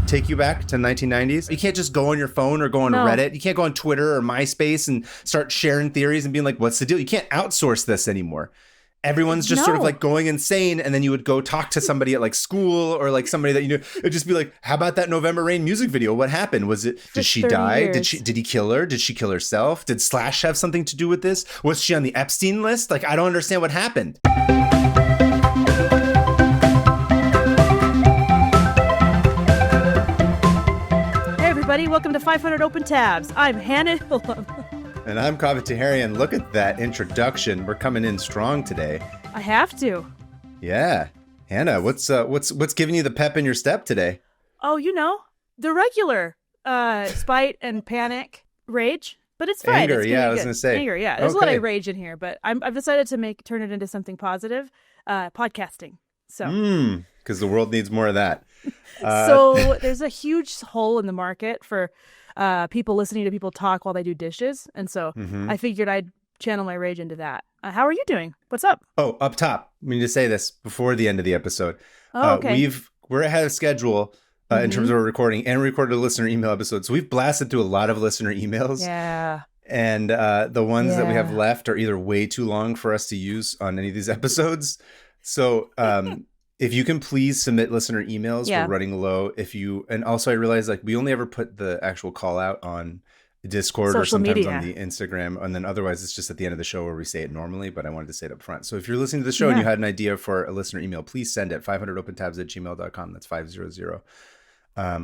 take you back to 1990s? You can't just go on your phone or go on Reddit. You can't go on Twitter or MySpace and start sharing theories and being like, what's the deal? You can't outsource this anymore. Everyone's just sort of like going insane. And then you would go talk to somebody at like school or like somebody that you knew. It'd just be like, how about that November Rain music video? What happened? Did she die? Years. Did he kill her? Did she kill herself? Did Slash have something to do with this? Was she on the Epstein list? Like, I don't understand what happened. Hey everybody, welcome to 500 Open Tabs. I'm Hannah Hillam. And I'm Kaveh Taherian. Look at that introduction. We're coming in strong today. I have to. Yeah. Hannah, what's giving you the pep in your step today? Oh, you know, the regular spite and panic, rage, but it's fine. Anger, it's I was going to say. Anger, yeah. There's a lot of rage in here, but I've decided to turn it into something positive, podcasting. So. Because the world needs more of that. So there's a huge hole in the market for people listening to people talk while they do dishes. And so I figured I'd channel my rage into that. How are you doing? What's up? Oh, up top. We need to say this before the end of the episode. Oh, okay. We're ahead of schedule in terms of our recording, and recorded a listener email episode. So we've blasted through a lot of listener emails. Yeah. And the ones that we have left are either way too long for us to use on any of these episodes. So if you can please submit listener emails, we're running low. And also I realize like we only ever put the actual call out on Discord social or sometimes media. on the Instagram. And then otherwise it's just at the end of the show where we say it normally, but I wanted to say it up front. So if you're listening to the show and you had an idea for a listener email, please send it 500opentabs@gmail.com. That's 500.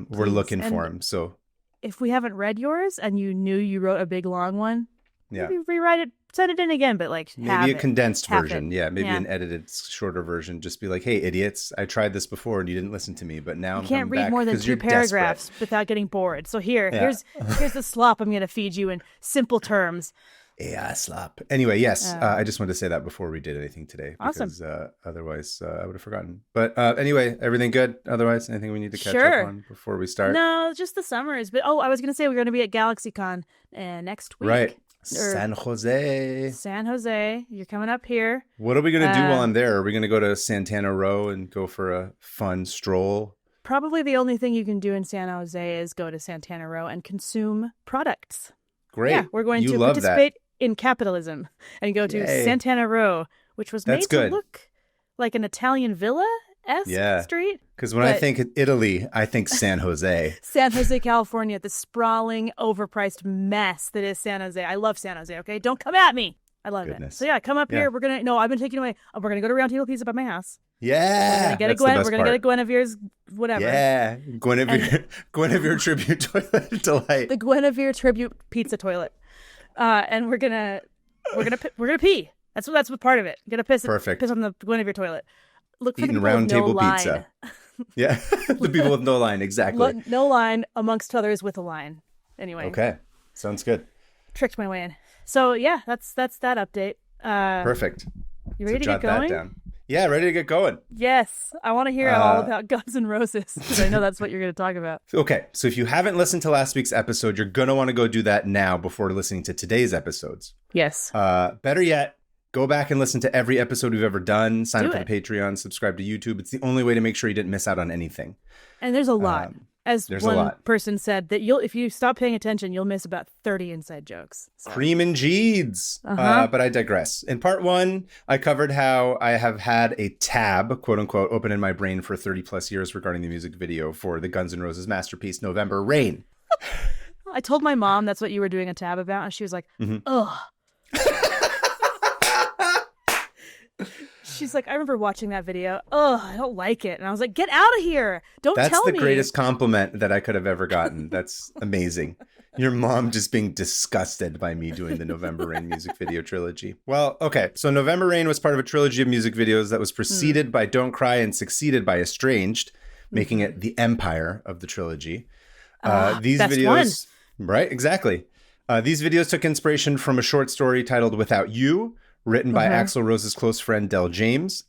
We're looking for them. So if we haven't read yours and you knew you wrote a big long one, maybe rewrite it, send it in again, but like maybe a condensed version. It. Maybe an edited shorter version. Just be like, hey, idiots, I tried this before and you didn't listen to me, but now you can't read more than 2 paragraphs without getting bored. So here's the slop I'm going to feed you in simple terms. Yeah, slop. Anyway, yes, I just wanted to say that before we did anything today. Awesome. Because otherwise I would have forgotten. But anyway, everything good? Otherwise, anything we need to catch up on before we start? No, just the summers. But I was going to say we're going to be at GalaxyCon next week. Right. San Jose. You're coming up here. What are we going to do while I'm there? Are we going to go to Santana Row and go for a fun stroll? Probably the only thing you can do in San Jose is go to Santana Row and consume products. Great. Yeah, we're going to participate in capitalism and go to Santana Row, which was made to look like an Italian villa-esque street. Because when I think Italy, I think San Jose. San Jose, California, the sprawling, overpriced mess that is San Jose. I love San Jose, okay? Don't come at me. I love it. So come up here. We're going to, I've been taking away. We're going to go to Round Table Pizza by my house. Yeah. We're going to get a Guinevere's whatever. Yeah. Guinevere tribute toilet delight. The Guinevere tribute pizza toilet. And we're gonna pee. That's what part of it. Gonna piss on the Guinevere toilet. Look for the round table line. pizza. Yeah, the people with no line, exactly. No line amongst others with a line. Anyway. Okay, sounds good. Tricked my way in. So yeah, that's that update. Perfect. You ready to get going? That down. Yeah, ready to get going. Yes, I want to hear all about Guns N' Roses because I know that's what you're going to talk about. Okay, so if you haven't listened to last week's episode, you're going to want to go do that now before listening to today's episodes. Yes. Better yet, go back and listen to every episode we've ever done. Sign up for the Patreon, subscribe to YouTube. It's the only way to make sure you didn't miss out on anything. And there's a lot. As one person said, that if you stop paying attention, you'll miss about 30 inside jokes. So. Cream and Jeeds. But I digress. In part 1, I covered how I have had a tab, quote unquote, open in my brain for 30 plus years regarding the music video for the Guns N' Roses masterpiece, November Rain. I told my mom that's what you were doing a tab about, and she was like, ugh. She's like, I remember watching that video. Oh, I don't like it. And I was like, get out of here. Don't tell me. That's the greatest compliment that I could have ever gotten. That's amazing. Your mom just being disgusted by me doing the November Rain music video trilogy. Well, okay. So November Rain was part of a trilogy of music videos that was preceded by Don't Cry and succeeded by Estranged, making it the empire of the trilogy. These videos, right? Exactly. These videos took inspiration from a short story titled Without You, written by Axl Rose's close friend Del James.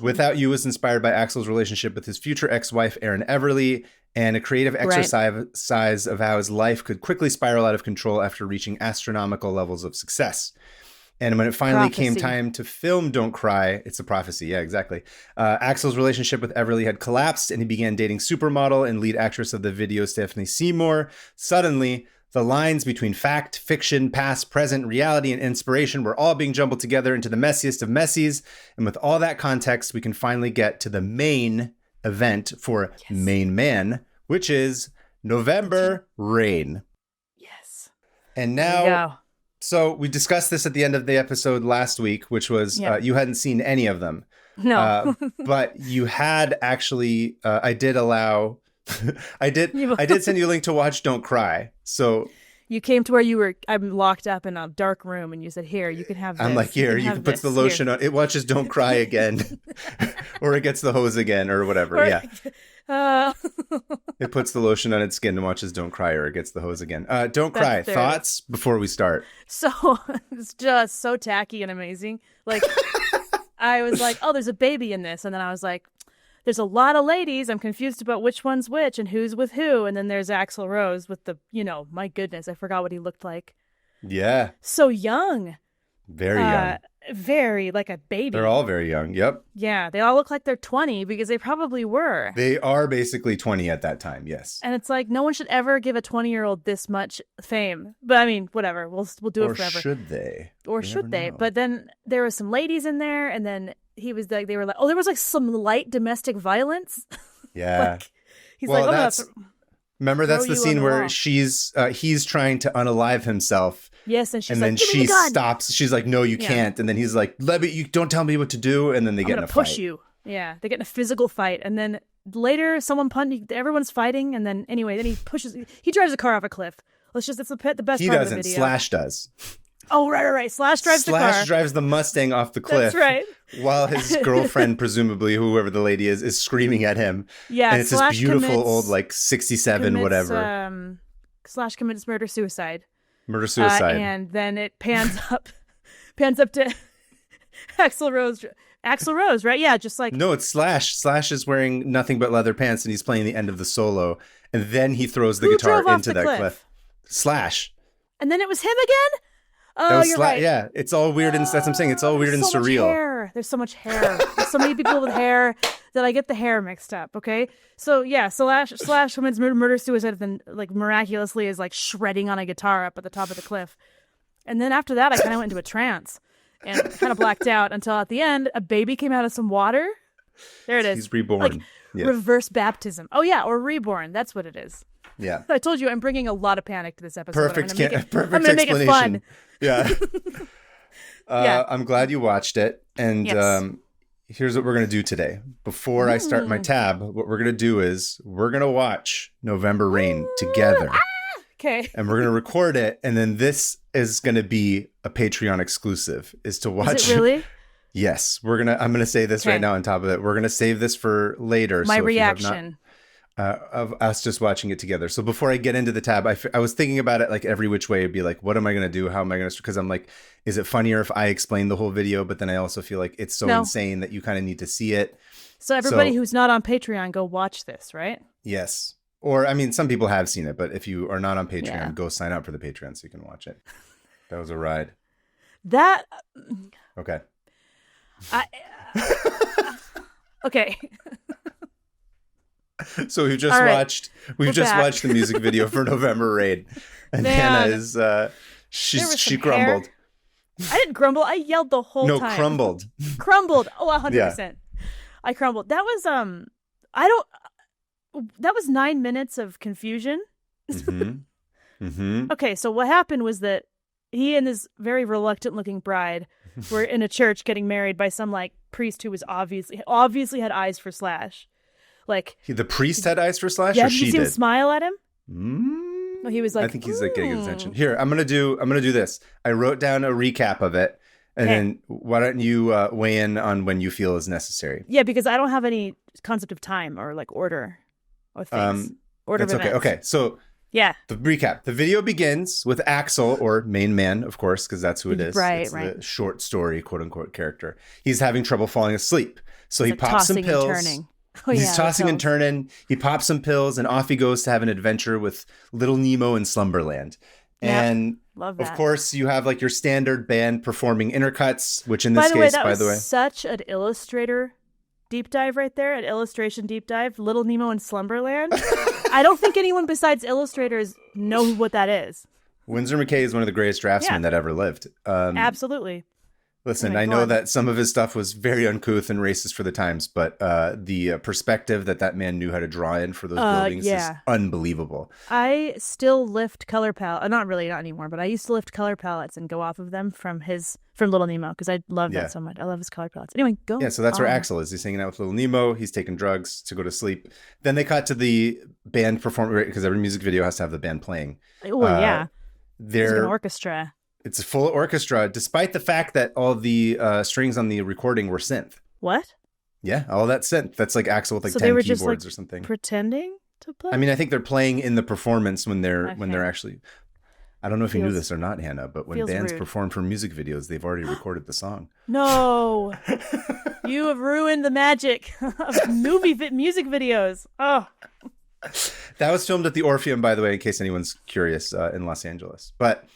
Without You was inspired by Axl's relationship with his future ex-wife Erin Everly, and a creative exercise of how his life could quickly spiral out of control after reaching astronomical levels of success. And when it finally came Prophecy. time to film Don't Cry, it's a prophecy. Yeah, exactly. Axel's relationship with Everly had collapsed, and he began dating supermodel and lead actress of the video, Stephanie Seymour. Suddenly, the lines between fact, fiction, past, present, reality, and inspiration were all being jumbled together into the messiest of messies. And with all that context, we can finally get to the main event for Main Man, which is November Rain. Yes. And There you now... go. So we discussed this at the end of the episode last week, which was you hadn't seen any of them. No. But you had actually, I did allow, I did send you a link to watch Don't Cry. So You came to where I'm locked up in a dark room, and you said, "Here, you can have this." I'm like, here, you can put the lotion on. It watches Don't Cry again, or it gets the hose again, or whatever. It puts the lotion on its skin and watches Don't Cry, or it gets the hose again. Don't Cry. Thoughts before we start? So it's just so tacky and amazing. Like, I was like, oh, there's a baby in this. And then I was like, there's a lot of ladies. I'm confused about which one's which and who's with who. And then there's Axl Rose with the, my goodness, I forgot what he looked like. Yeah. So young. Very young. Very, like a baby. They're all very young. Yep. Yeah. They all look like they're 20 because they probably were. They are basically 20 at that time. Yes. And it's like, no one should ever give a 20-year-old this much fame. But I mean, whatever. We'll do it forever. Or should they? Or should they? But then there were some ladies in there, and then he was like, they were like, oh, there was like some light domestic violence. Yeah. Like, he's like, oh, remember that's the scene where he's trying to unalive himself. Yes, and she's and like, then give me she the gun. stops. She's like, no, you can't. And then he's like, you don't tell me what to do. And then they get in a fight. Push you. Yeah, they get in a physical fight, and then later everyone's fighting, and then anyway, then he drives a car off a cliff. That's the best part of the video. He doesn't. Slash does. Oh, right. Slash drives the car. Slash drives the Mustang off the cliff. That's right. While his girlfriend, presumably whoever the lady is screaming at him. Yeah, and it's this beautiful old 67 whatever. Slash commits murder-suicide. Murder-suicide. And then it pans up to Axl Rose, right? Yeah, just like... No, it's Slash. Slash is wearing nothing but leather pants, and he's playing the end of the solo. And then he throws the guitar into that cliff. Slash. And then it was him again? Oh, you're right. Yeah, it's all weird, and that's what I'm saying. It's all weird and surreal. There's so much hair. There's so many people with hair that I get the hair mixed up, okay? So, yeah, Slash commits murder-suicide, then, like, miraculously is, like, shredding on a guitar up at the top of the cliff. And then after that, I kind of went into a trance and kind of blacked out until at the end, a baby came out of some water. There it is. He's reborn. Like, reverse baptism. Oh, yeah, or reborn. That's what it is. Yeah. I told you I'm bringing a lot of panic to this episode. Perfect I'm gonna make it fun. Yeah. I'm glad you watched it. And here's what we're going to do today. Before I start my tab, what we're going to do is we're going to watch November Rain together. Okay. And we're going to record it. And then this is going to be a Patreon exclusive, is to watch. Is it really? Yes. I'm going to say this right now on top of it. We're going to save this for later. My reaction. Of us just watching it together. So before I get into the tab, I was thinking about it like every which way. It'd be like, what am I going to do? How am I going to, because I'm like, is it funnier if I explain the whole video? But then I also feel like it's so insane that you kind of need to see it. So everybody who's not on Patreon, go watch this, right? Yes. Or, I mean, some people have seen it, but if you are not on Patreon, go sign up for the Patreon so you can watch it. That was a ride. Okay. Okay. So we've just watched the music video for November Rain, and Hannah is she grumbled. I didn't grumble. I yelled the whole time. No, crumbled. Crumbled. Oh, 100%. I crumbled. That was that was 9 minutes of confusion. Okay, so what happened was that he and this very reluctant looking bride were in a church getting married by some like priest who was obviously had eyes for Slash. Like the priest had eyes for Slash, or she did you see him did? Smile at him? No, he was like, I think he's like getting his attention. Here, I'm gonna do this. I wrote down a recap of it, and then why don't you weigh in on when you feel is necessary? Yeah, because I don't have any concept of time or like order or things. Order of events. Okay. So the recap. The video begins with Axl, or Main Man, of course, because that's who it is. Right. The short story, quote unquote, character. He's having trouble falling asleep, so he pops some pills. And turning. He's tossing and turning. He pops some pills, and off he goes to have an adventure with Little Nemo in Slumberland. And Love that. Of course, you have like your standard band performing intercuts, which in By this the way, case, that by the way, was such an illustrator deep dive right there, an illustration deep dive. Little Nemo in Slumberland. I don't think anyone besides illustrators know what that is. Winsor McKay is one of the greatest draftsmen that ever lived. Absolutely. Listen, Anyway, I know that some of his stuff was very uncouth and racist for the times, but the perspective that man knew how to draw in for those buildings is unbelievable. I still lift color palette. Not really, not anymore, but I used to lift color palettes and go off of them from Little Nemo because I love that so much. I love his color palettes. Anyway, go. Yeah, so that's where Axel is. He's hanging out with Little Nemo. He's taking drugs to go to sleep. Then they cut to the band performing, because every music video has to have the band playing. Oh, yeah. They're an orchestra. It's a full orchestra, despite the fact that all the strings on the recording were synth. What? Yeah, all that synth. That's like Axel with like 10 they were keyboards just, like, or something. Pretending to play? I mean, I think they're playing in the performance when they're actually. I don't know if you knew this or not, Hannah, but when bands perform for music videos, they've already recorded the song. No, you have ruined the magic of music videos. Oh. That was filmed at the Orpheum, by the way, in case anyone's curious, in Los Angeles. But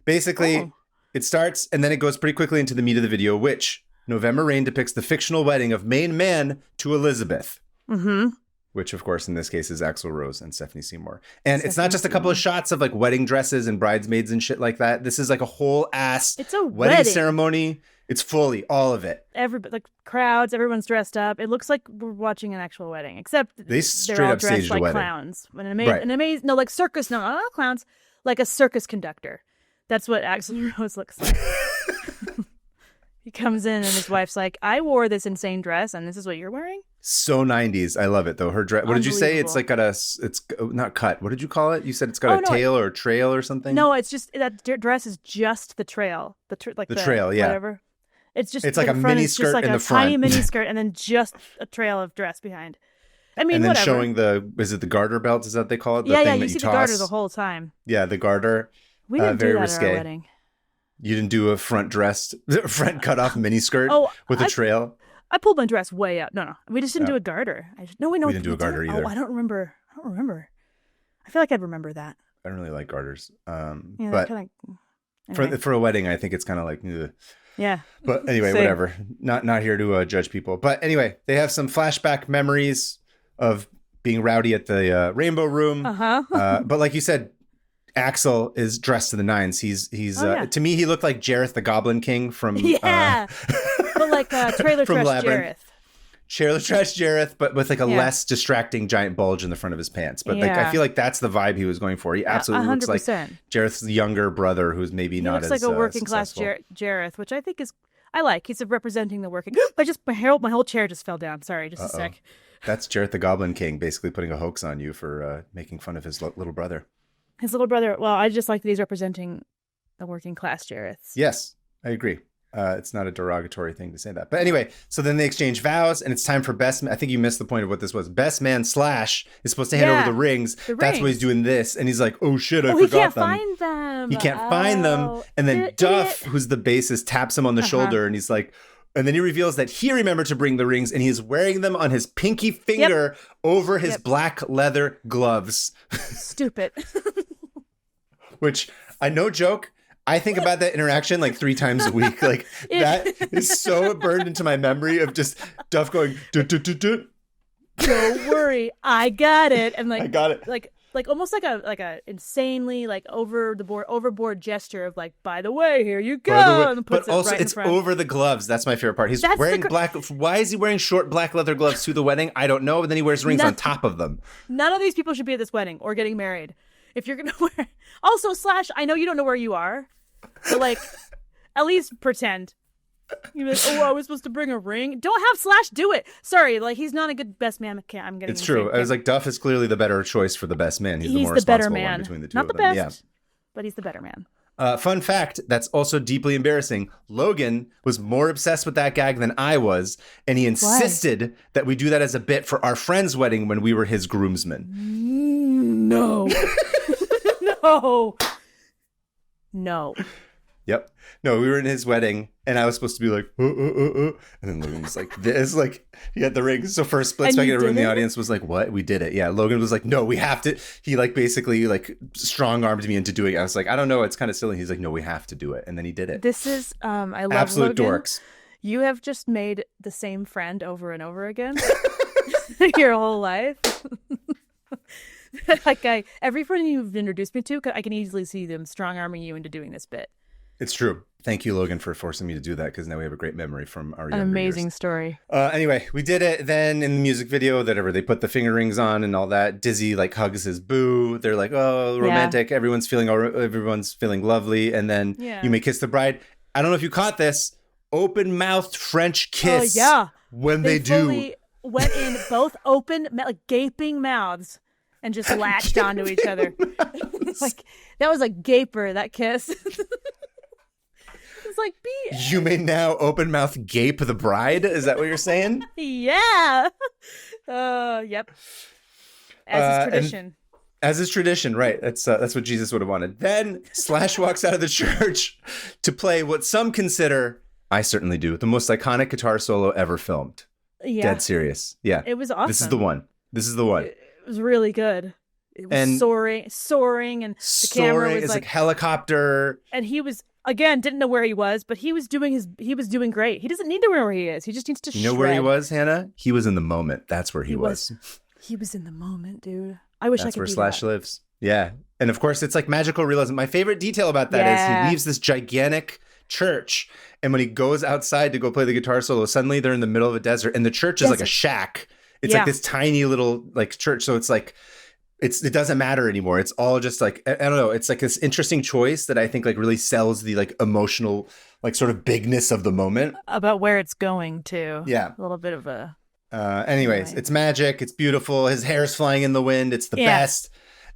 basically, it starts and then it goes pretty quickly into the meat of the video, which November Rain depicts the fictional wedding of main man to Elizabeth. Mm-hmm. Which, of course, in this case is Axl Rose and Stephanie Seymour. And it's not just a couple of shots of like wedding dresses and bridesmaids and shit like that. This is like a whole ass wedding ceremony. It's fully all of it. Like crowds, everyone's dressed up. It looks like we're watching an actual wedding, except they're all dressed like clowns. Like circus. No, not clowns. Like a circus conductor. That's what Axl Rose looks like. He comes in and his wife's like, "I wore this insane dress, and this is what you're wearing." So 90s. I love it though. Her dress. What did you say? It's like got a. It's not cut. What did you call it? You said it's got a tail or a trail or something. No, it's just that dress is just the trail. The trail. Yeah. Whatever. It's like a mini skirt in the front, tiny mini skirt, and then just a trail of dress behind. I mean, and then showing is it the garter belt? Is that what they call it? The thing you see the garter the whole time. Yeah, the garter. We didn't do that at our wedding. You didn't do a front cut off mini skirt with a trail? I pulled my dress way up. No. We just didn't do a garter. We didn't do a garter either. I don't remember. I feel like I'd remember that. I don't really like garters. Anyway. For a wedding, I think it's kind of like... Ugh. Yeah. But anyway, whatever. Not here to judge people. But anyway, they have some flashback memories of being rowdy at the Rainbow Room. Uh-huh. But like you said, Axel is dressed to the nines. He's to me, he looked like Jareth the Goblin King from but like Trailer Trash Jareth. Trailer Trash Jareth, but with like a less distracting giant bulge in the front of his pants. But like I feel like that's the vibe he was going for. He absolutely 100%. Looks like Jareth's younger brother, who's maybe not as looks like a working class Jareth, which I think is I like. He's representing the working. My whole chair just fell down. Sorry, just a sec. That's Jareth the Goblin King basically putting a hoax on you for making fun of his little brother. His little brother. Well, I just like that he's representing the working class Jareths. Yes, I agree. It's not a derogatory thing to say that. But anyway, so then they exchange vows and it's time for best man. I think you missed the point of what this was. Best man / is supposed to hand over the rings. That's why he's doing this. And he's like, oh shit, I forgot them. He can't find them. And then Duff, who's the bassist, taps him on the shoulder and he's like, and then he reveals that he remembered to bring the rings and he's wearing them on his pinky finger over his black leather gloves. Stupid. Which, no joke, I think about that interaction like 3 times a week. Like that is so burned into my memory of just Duff going, "Don't worry, I got it," and like I got it, like almost like a insanely like overboard gesture of like, by the way, here you go. And but also it's over the gloves. That's my favorite part. He's wearing black. Why is he wearing short black leather gloves to the wedding? I don't know. But then he wears rings on top of them. None of these people should be at this wedding or getting married. If you're gonna wear, also / I know you don't know where you are, but like, at least pretend. You're like, I was supposed to bring a ring. Don't have / do it. Sorry, like he's not a good best man. I'm getting. It's true. I was like, Duff is clearly the better choice for the best man. He's the more responsible one between the two. Not the best, but he's the better man. Fun fact that's also deeply embarrassing. Logan was more obsessed with that gag than I was, and he insisted that we do that as a bit for our friend's wedding when we were his groomsmen. No. No. Yep. No, we were in his wedding, and I was supposed to be like, and then Logan was like, this, like, he had the ring. So for a split And second, you everyone in did the it? audience was like, what? We did it. Yeah. Logan was like, no, we have to. He like basically like strong armed me into doing it. I was like, I don't know. It's kind of silly. He's like, no, we have to do it. And then he did it. This is I love Absolute Logan. dorks. You have just made the same friend over and over again your whole life. Like every friend you've introduced me to, I can easily see them strong arming you into doing this bit. It's true. Thank you, Logan, for forcing me to do that, because now we have a great memory from our An amazing story. Anyway, we did it. Then in the music video, they put the finger rings on and all that. Dizzy like hugs his boo. They're like, oh, romantic. Yeah. Everyone's feeling lovely. And then You May Kiss the Bride. I don't know if you caught this. Open mouthed French kiss. Oh yeah. When they do. Went in both open, like gaping mouths, and just latched onto each other. Like that was a gaper. That kiss. It's like, you may now open mouth gape the bride. Is that what you're saying? Yeah. Yep. As is tradition. As is tradition, right? That's what Jesus would have wanted. Then Slash walks out of the church to play what some consider, I certainly do, the most iconic guitar solo ever filmed. Yeah. Dead serious. Yeah. It was awesome. This is the one. It was really good. It was soaring, and the camera was like helicopter. And he was, again, didn't know where he was, but he was doing great. He doesn't need to know where he is. He just needs to. You know where he was, Hannah? He was in the moment. That's where he was. He was in the moment, dude. I wish I could. That's where do Slash that. lives. Yeah, and of course, it's like magical realism. My favorite detail about that is he leaves this gigantic church, and when he goes outside to go play the guitar solo, suddenly they're in the middle of a desert, and the church is like a shack. It's like this tiny little like church, so it's like it doesn't matter anymore. It's all just like, I don't know. It's like this interesting choice that I think like really sells the like emotional like sort of bigness of the moment about where it's going to. Yeah, a little bit of a. Anyways, It's magic. It's beautiful. His hair's flying in the wind. It's the best.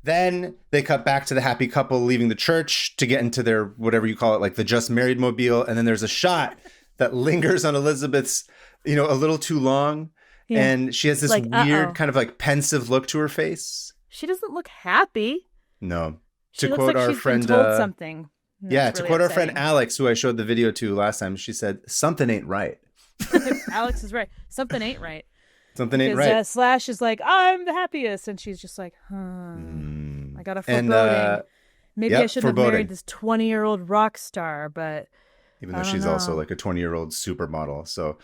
Then they cut back to the happy couple leaving the church to get into their, whatever you call it, like the just married mobile. And then there's a shot that lingers on Elizabeth's, a little too long. Yeah. And she has this like, weird kind of like pensive look to her face. She doesn't look happy. No. She looks like she's been told something. To quote our friend Alex, who I showed the video to last time, she said, something ain't right. Alex is right. Something ain't right. Something ain't right. Slash is like, I'm the happiest. And she's just like, I got a foreboding. Maybe I shouldn't have married this 20-year-old rock star, but even though she's also like a 20-year-old supermodel. So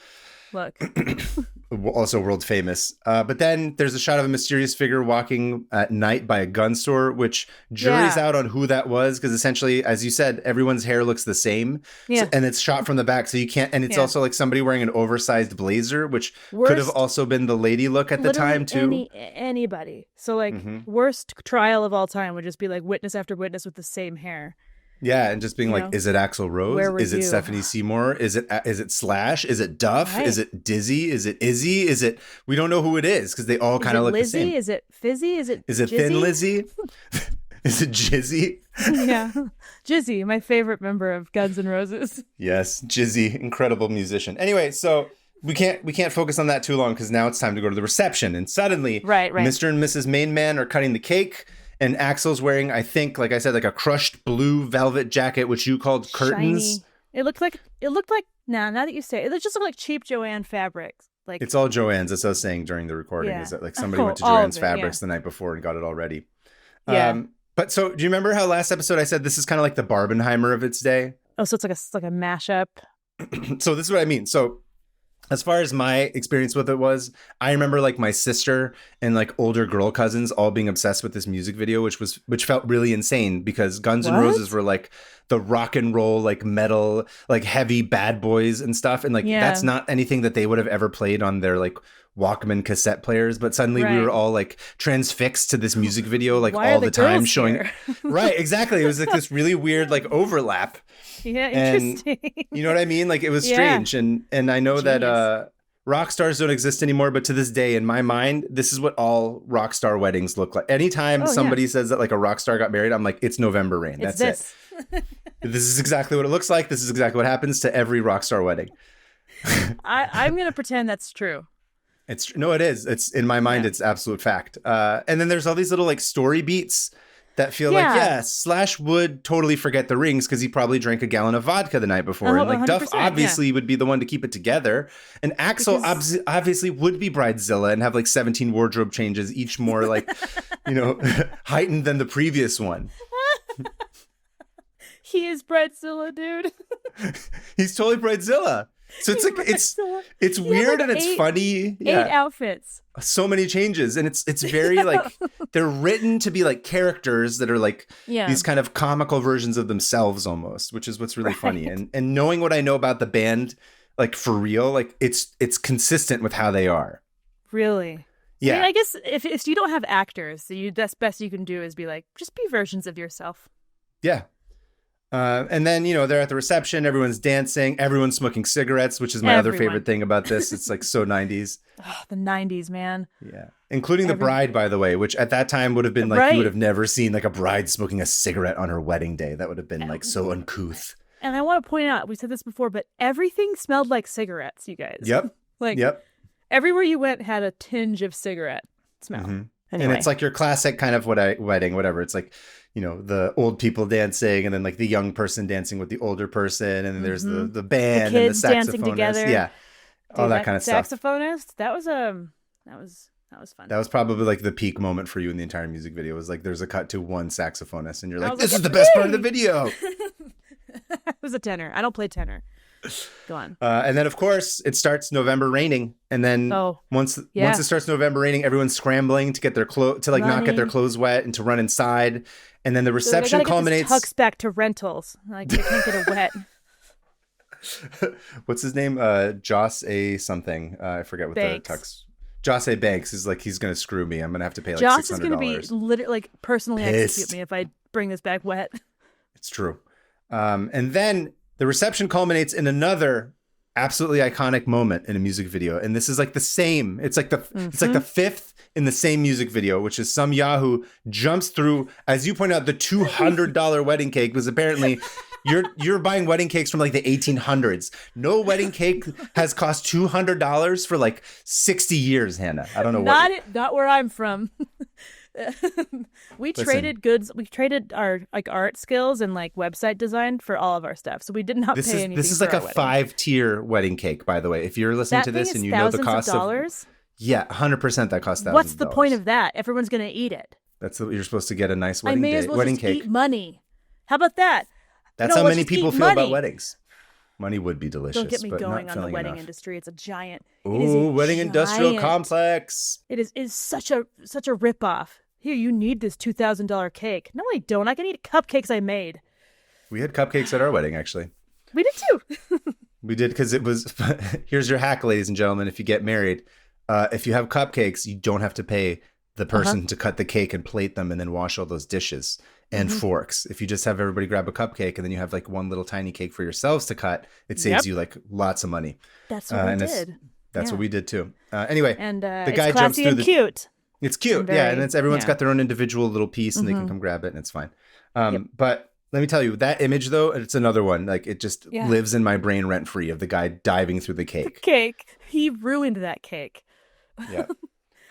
look. Also world famous. But then there's a shot of a mysterious figure walking at night by a gun store, which jury's out on who that was. Because essentially, as you said, everyone's hair looks the same. Yeah. And it's shot from the back. So you can't. And it's also like somebody wearing an oversized blazer, which could have also been the lady look at the time, too. Anybody. So like worst trial of all time would just be like witness after witness with the same hair. Yeah, and just being like, is it Axl Rose? Is it Stephanie Seymour? Is it Slash? Is it Duff? Right. Is it Dizzy? Is it Izzy? Is it? We don't know who it is because they all kind of look Lizzie? the same. Is it Fizzy? Is it Jizzy? Thin Lizzy? Is it Jizzy? Yeah, Jizzy, my favorite member of Guns N' Roses. Yes, Jizzy, incredible musician. Anyway, so we can't focus on that too long because now it's time to go to the reception, and suddenly, Mr. and Mrs. Main Man are cutting the cake. And Axl's wearing, I think, like I said, like a crushed blue velvet jacket, which you called curtains. Shiny. It looked like now that you say it, just looked like cheap Joanne fabrics. Like it's all Joanne's. That's what I was saying during the recording. Is that like somebody went to Joanne's Fabrics the night before and got it all ready. Yeah. But so do you remember how last episode I said this is kind of like the Barbenheimer of its day? Oh, so it's like a mashup. So this is what I mean. So as far as my experience with it was, I remember like my sister and like older girl cousins all being obsessed with this music video, which felt really insane because Guns N' Roses were like the rock and roll, like metal, like heavy bad boys and stuff. And like, that's not anything that they would have ever played on their like Walkman cassette players. But suddenly we were all like transfixed to this music video, like all the time showing. Right. Exactly. It was like this really weird, like overlap. Yeah, interesting. And, you know what I mean? Like it was strange. And I know that rock stars don't exist anymore, but to this day, in my mind, this is what all rock star weddings look like. Anytime somebody says that like a rock star got married, I'm like, it's November Rain. That's it. This is exactly what it looks like. This is exactly what happens to every rock star wedding. I'm going to pretend that's true. No, it is. It's in my mind, it's absolute fact. And then there's all these little like story beats that feel like, yeah, Slash would totally forget the rings because he probably drank a gallon of vodka the night before. And like Duff obviously would be the one to keep it together. And Axel obviously would be Bridezilla and have like 17 wardrobe changes, each more like, heightened than the previous one. He is Bridezilla, dude. He's totally Bridezilla. So it's like it's weird and it's funny. 8 outfits. So many changes, and it's very like they're written to be like characters that are like these kind of comical versions of themselves almost, which is what's really funny. And knowing what I know about the band, like for real, like it's consistent with how they are. Really? Yeah. I mean, I guess if you don't have actors, that's best you can do is be like, just be versions of yourself. Yeah. And then, they're at the reception, everyone's dancing, everyone's smoking cigarettes, which is my other favorite thing about this. It's like so 90s. Oh, the 90s, man. Yeah. Including the bride, by the way, which at that time would have been like, you would have never seen like a bride smoking a cigarette on her wedding day. That would have been like so uncouth. And I want to point out, we said this before, but everything smelled like cigarettes, you guys. Yep. Everywhere you went had a tinge of cigarette smell. Mm-hmm. Anyway. And it's like your classic kind of wedding, whatever. It's like, the old people dancing and then like the young person dancing with the older person. And then there's the band the kids and the saxophonist. Dancing together. Yeah. Dude, all that kind of stuff. Saxophonist, that was fun. That was probably like the peak moment for you in the entire music video. It was like there's a cut to one saxophonist and you're like, this is the best part of the video. It was a tenor. I don't play tenor. Go on. And then, of course, it starts November raining. And then once it starts November raining, everyone's scrambling to get their clothes, to like not get their clothes wet and to run inside. And then the reception culminates. Tucks back to rentals. Like, they can't get it wet. What's his name? Joss A. something. I forget what Banks. the tux. Joss A. Banks is like, he's going to screw me. I'm going to have to pay like Joss $600. is going to be literally like personally execute me if I bring this back wet. It's true. And then the reception culminates in another absolutely iconic moment in a music video. And this is like the same. It's like it's like the fifth in the same music video, which is some Yahoo jumps through, as you point out, the $200 wedding cake, because apparently you're buying wedding cakes from like the 1800s. No wedding cake has cost $200 for like 60 years, Hannah. I don't know not where I'm from. We traded goods. We traded our like art skills and like website design for all of our stuff. So we did not pay anything. This is like a 5-tier wedding cake, by the way. If you're listening to this and you know the cost of dollars. Yeah, 100% that costs thousands. What's the point of that? Everyone's gonna eat it. That's what you're supposed to get, a nice wedding I may as well wedding just cake. Eat money. How about that? That's how many people feel about weddings. Money would be delicious. Don't get me but going not on the wedding enough. industry. It's a giant. Ooh, wedding industrial complex. It is such a ripoff. Here, you need this $2,000 cake. No, I don't. I can eat cupcakes I made. We had cupcakes at our wedding, actually. We did too. We did, because it was. Here's your hack, ladies and gentlemen. If you get married, if you have cupcakes, you don't have to pay the person to cut the cake and plate them and then wash all those dishes and forks. If you just have everybody grab a cupcake and then you have like one little tiny cake for yourselves to cut, it saves you like lots of money. That's what we did. That's what we did too. Anyway, and the guy jumps through cute. It's cute, and it's everyone's got their own individual little piece, and they can come grab it, and it's fine. But let me tell you, that image though, it's another one. Like it just lives in my brain rent free of the guy diving through the cake. The cake. He ruined that cake. Yeah.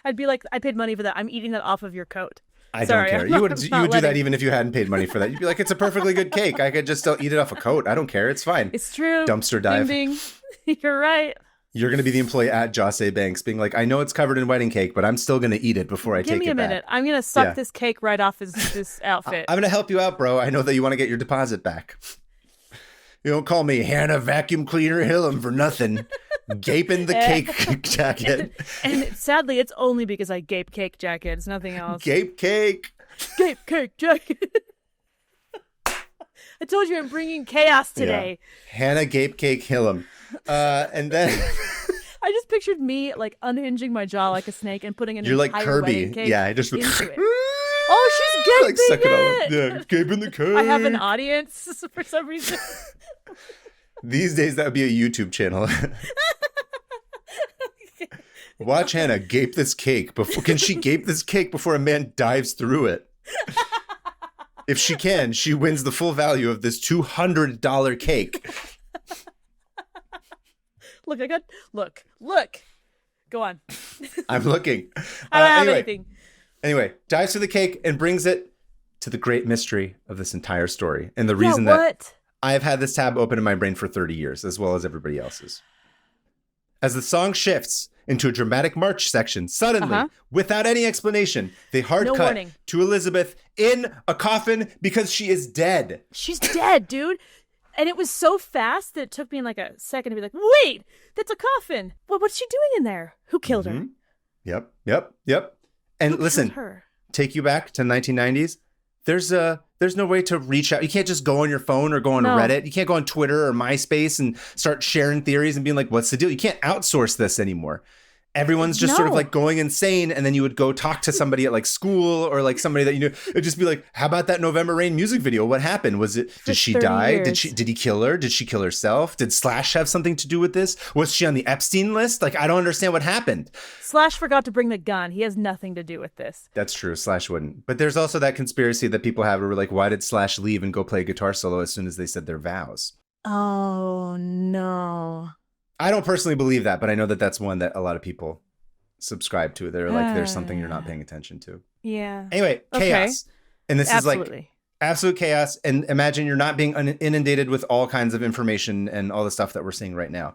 I'd be like, I paid money for that. I'm eating that off of your coat. I don't care. You would do that even if you hadn't paid money for that. You'd be like, it's a perfectly good cake. I could just still eat it off a coat. I don't care. It's fine. It's true. Dumpster dive. Ding, ding. You're right. You're going to be the employee at Joss A. Banks being like, I know it's covered in wedding cake, but I'm still going to eat it before I take it back. Give me a minute. I'm going to suck this cake right off this outfit. I'm going to help you out, bro. I know that you want to get your deposit back. You don't call me Hannah Vacuum Cleaner Hillam for nothing. Gaping the cake jacket. And sadly, it's only because I gape cake jacket. It's nothing else. Gape cake. Gape cake jacket. I told you I'm bringing chaos today. Yeah. Hannah Gape Cake Hillam. And then I just pictured me like unhinging my jaw like a snake and putting an You're like entire Kirby. wedding cake Yeah, I just into it. Oh, she's gaping like suck it all up. it. Yeah, gaping the cake. I have an audience for some reason. These days that would be a YouTube channel. Watch Hannah gape this cake. Can she gape this cake before a man dives through it? If she can, she wins the full value of this $200 cake. Look. Go on. I'm looking. I don't have anything. Anyway, dives through the cake and brings it to the great mystery of this entire story. And the Yeah, reason that what? I've had this tab open in my brain for 30 years, as well as everybody else's. As the song shifts into a dramatic march section, suddenly, without any explanation, they hard No cut warning. to Elizabeth in a coffin because she is dead. She's dead, dude. And it was so fast that it took me like a second to be like, wait, that's a coffin. What's she doing in there? Who killed her? Yep. And Who listen, killed her? take you back to 1990s. There's no way to reach out. You can't just go on your phone or go on Reddit. You can't go on Twitter or MySpace and start sharing theories and being like, what's the deal? You can't outsource this anymore. Everyone's just sort of like going insane. And then you would go talk to somebody at like school or like somebody that you knew. It'd just be like, how about that November Rain music video? What happened? Did she die? Years. Did he kill her? Did she kill herself? Did Slash have something to do with this? Was she on the Epstein list? Like, I don't understand what happened. Slash forgot to bring the gun. He has nothing to do with this. That's true. Slash wouldn't. But there's also that conspiracy that people have where like, why did Slash leave and go play a guitar solo as soon as they said their vows? Oh, no. I don't personally believe that, but I know that that's one that a lot of people subscribe to. They're like, there's something you're not paying attention to. Yeah. Anyway, chaos. Okay. And this is like absolute chaos. And imagine you're not being inundated with all kinds of information and all the stuff that we're seeing right now.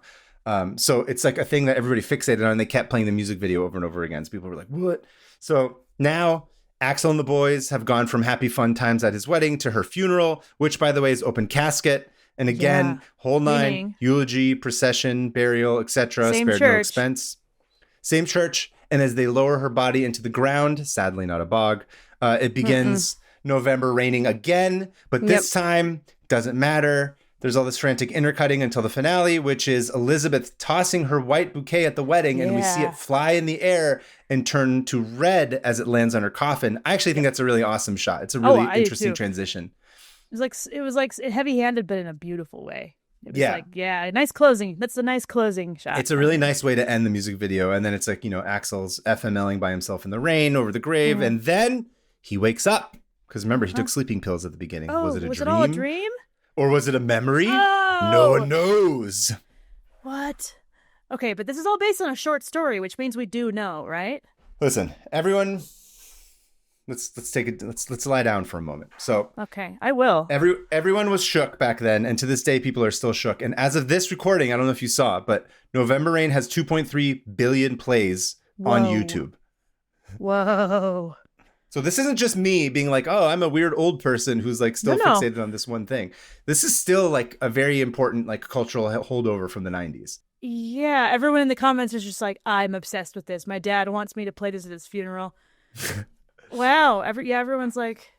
So it's like a thing that everybody fixated on. They kept playing the music video over and over again. So people were like, what? So now Axel and the boys have gone from happy fun times at his wedding to her funeral, which, by the way, is open casket. And again, whole nine, eulogy, procession, burial, etc. Spared no expense. Same church. And as they lower her body into the ground, sadly not a bog, it begins November raining again. But this time, doesn't matter. There's all this frantic intercutting until the finale, which is Elizabeth tossing her white bouquet at the wedding. And we see it fly in the air and turn to red as it lands on her coffin. I actually think that's a really awesome shot. It's a really interesting transition. It was like heavy-handed, but in a beautiful way. It was nice closing. That's a nice closing shot. It's a really nice way to end the music video. And then it's like, Axel's FMLing by himself in the rain over the grave. And then he wakes up. Because remember, he took sleeping pills at the beginning. Was it a dream? Was it all a dream? Or was it a memory? Oh! No one knows. What? Okay, but this is all based on a short story, which means we do know, right? Listen, everyone... Let's lie down for a moment. So okay, I will. Everyone was shook back then, and to this day, people are still shook. And as of this recording, I don't know if you saw, but November Rain has 2.3 billion plays on YouTube. Whoa. So this isn't just me being like, oh, I'm a weird old person who's like still fixated on this one thing. This is still like a very important like cultural holdover from the 90s. Yeah, everyone in the comments is just like, I'm obsessed with this. My dad wants me to play this at his funeral. Wow. Everyone's like,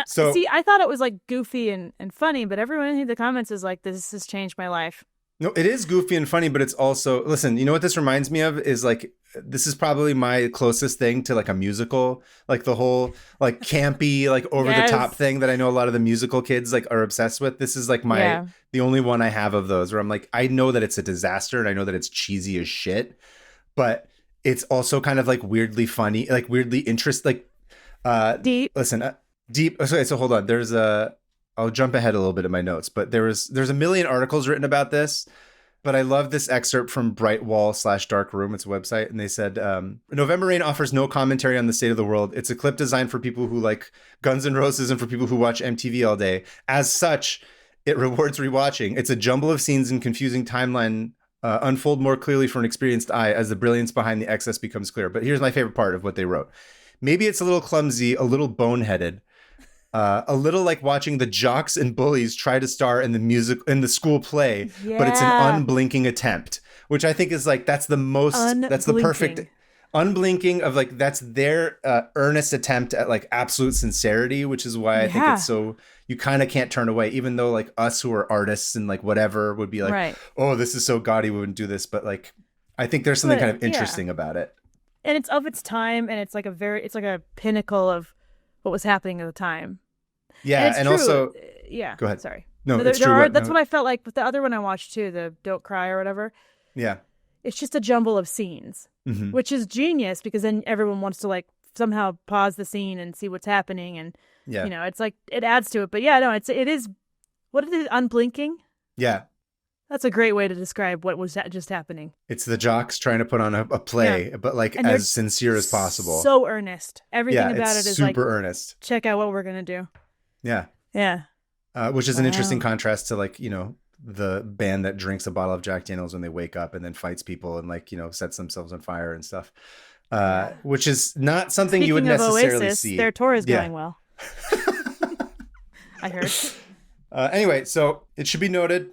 see, I thought it was like goofy and funny, but everyone in the comments is like, this has changed my life. No, it is goofy and funny, but it's also, listen, you know what this reminds me of is like, this is probably my closest thing to like a musical, like the whole like campy, like over the top thing that I know a lot of the musical kids like are obsessed with. This is like the only one I have of those where I'm like, I know that it's a disaster and I know that it's cheesy as shit, but it's also kind of like weirdly funny, like weirdly interesting, like deep. Listen, deep. Okay, so hold on. I'll jump ahead a little bit in my notes, but there's a million articles written about this. But I love this excerpt from Brightwall/Dark Room. It's a website. And they said, November Rain offers no commentary on the state of the world. It's a clip designed for people who like Guns N' Roses and for people who watch MTV all day. As such, it rewards rewatching. It's a jumble of scenes and confusing timeline unfold more clearly for an experienced eye as the brilliance behind the excess becomes clear. But here's my favorite part of what they wrote. Maybe it's a little clumsy, a little boneheaded. A little like watching the jocks and bullies try to star in the school play, but it's an unblinking attempt, which I think is like, that's the perfect unblinking of like, that's their earnest attempt at like absolute sincerity, which is why I think it's so, you kind of can't turn away, even though like us who are artists and like whatever would be like, oh, this is so gaudy, we wouldn't do this. But like, I think there's something kind of interesting about it. And it's of its time. And it's like it's like a pinnacle of what was happening at the time. Yeah, and also... Yeah, go ahead. Sorry. No, it's true. That's what I felt like with the other one I watched too, the Don't Cry or whatever. Yeah. It's just a jumble of scenes, which is genius because then everyone wants to like somehow pause the scene and see what's happening. And, you know, it's like, it adds to it. But yeah, no, it is, what is it, unblinking? Yeah. That's a great way to describe what was just happening. It's the jocks trying to put on a play, but like And as sincere as possible. So earnest. Everything about it is super like earnest. check out what we're gonna do. Yeah. Yeah. Which is an interesting contrast to like, the band that drinks a bottle of Jack Daniels when they wake up and then fights people and like, sets themselves on fire and stuff. Which is not something you would necessarily Oasis, see. Their tour is going well. I heard. Anyway, so it should be noted,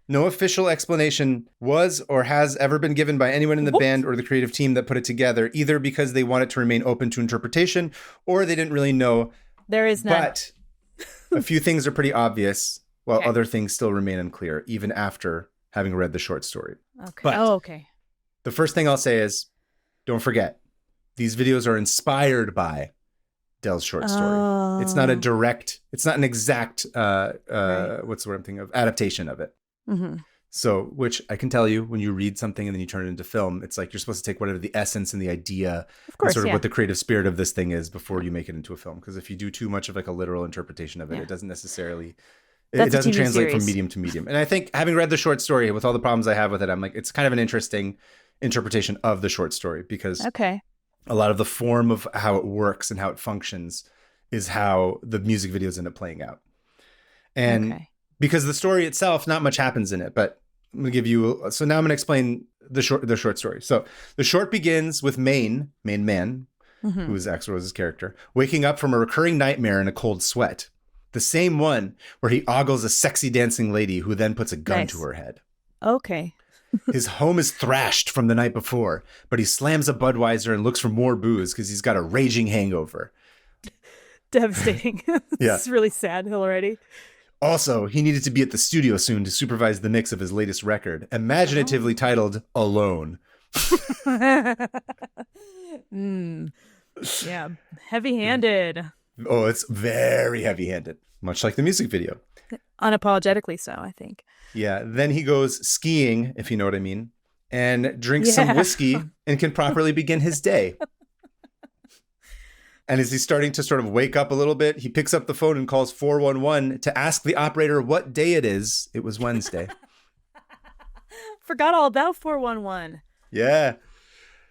no official explanation was or has ever been given by anyone in the band or the creative team that put it together, either because they want it to remain open to interpretation or they didn't really know. There is none. But a few things are pretty obvious, while other things still remain unclear, even after having read the short story. Okay. But okay. The first thing I'll say is, don't forget, these videos are inspired by Del's short story. It's not an exact, what's the word I'm thinking of, adaptation of it. Mm-hmm. So, which I can tell you, when you read something and then you turn it into film, it's like you're supposed to take whatever the essence and the idea, of course, and sort of what the creative spirit of this thing is before you make it into a film. Because if you do too much of like a literal interpretation of it, it doesn't necessarily, it doesn't translate from medium to medium. And I think having read the short story with all the problems I have with it, I'm like, it's kind of an interesting interpretation of the short story because a lot of the form of how it works and how it functions is how the music videos end up playing out. And because the story itself, not much happens in it, but I'm going to give you, so now I'm going to explain the short story. So the short begins with main man, who is Axl Rose's character, waking up from a recurring nightmare in a cold sweat. The same one where he ogles a sexy dancing lady who then puts a gun to her head. Okay. His home is thrashed from the night before, but he slams a Budweiser and looks for more booze because he's got a raging hangover. Devastating. It's really sad already. Also, he needed to be at the studio soon to supervise the mix of his latest record, imaginatively titled Alone. Yeah, heavy-handed. Oh, it's very heavy-handed, much like the music video. Unapologetically so, I think. Yeah, then he goes skiing, if you know what I mean, and drinks some whiskey and can properly begin his day. And as he's starting to sort of wake up a little bit, he picks up the phone and calls 411 to ask the operator what day it is. It was Wednesday. Forgot all about 411. Yeah.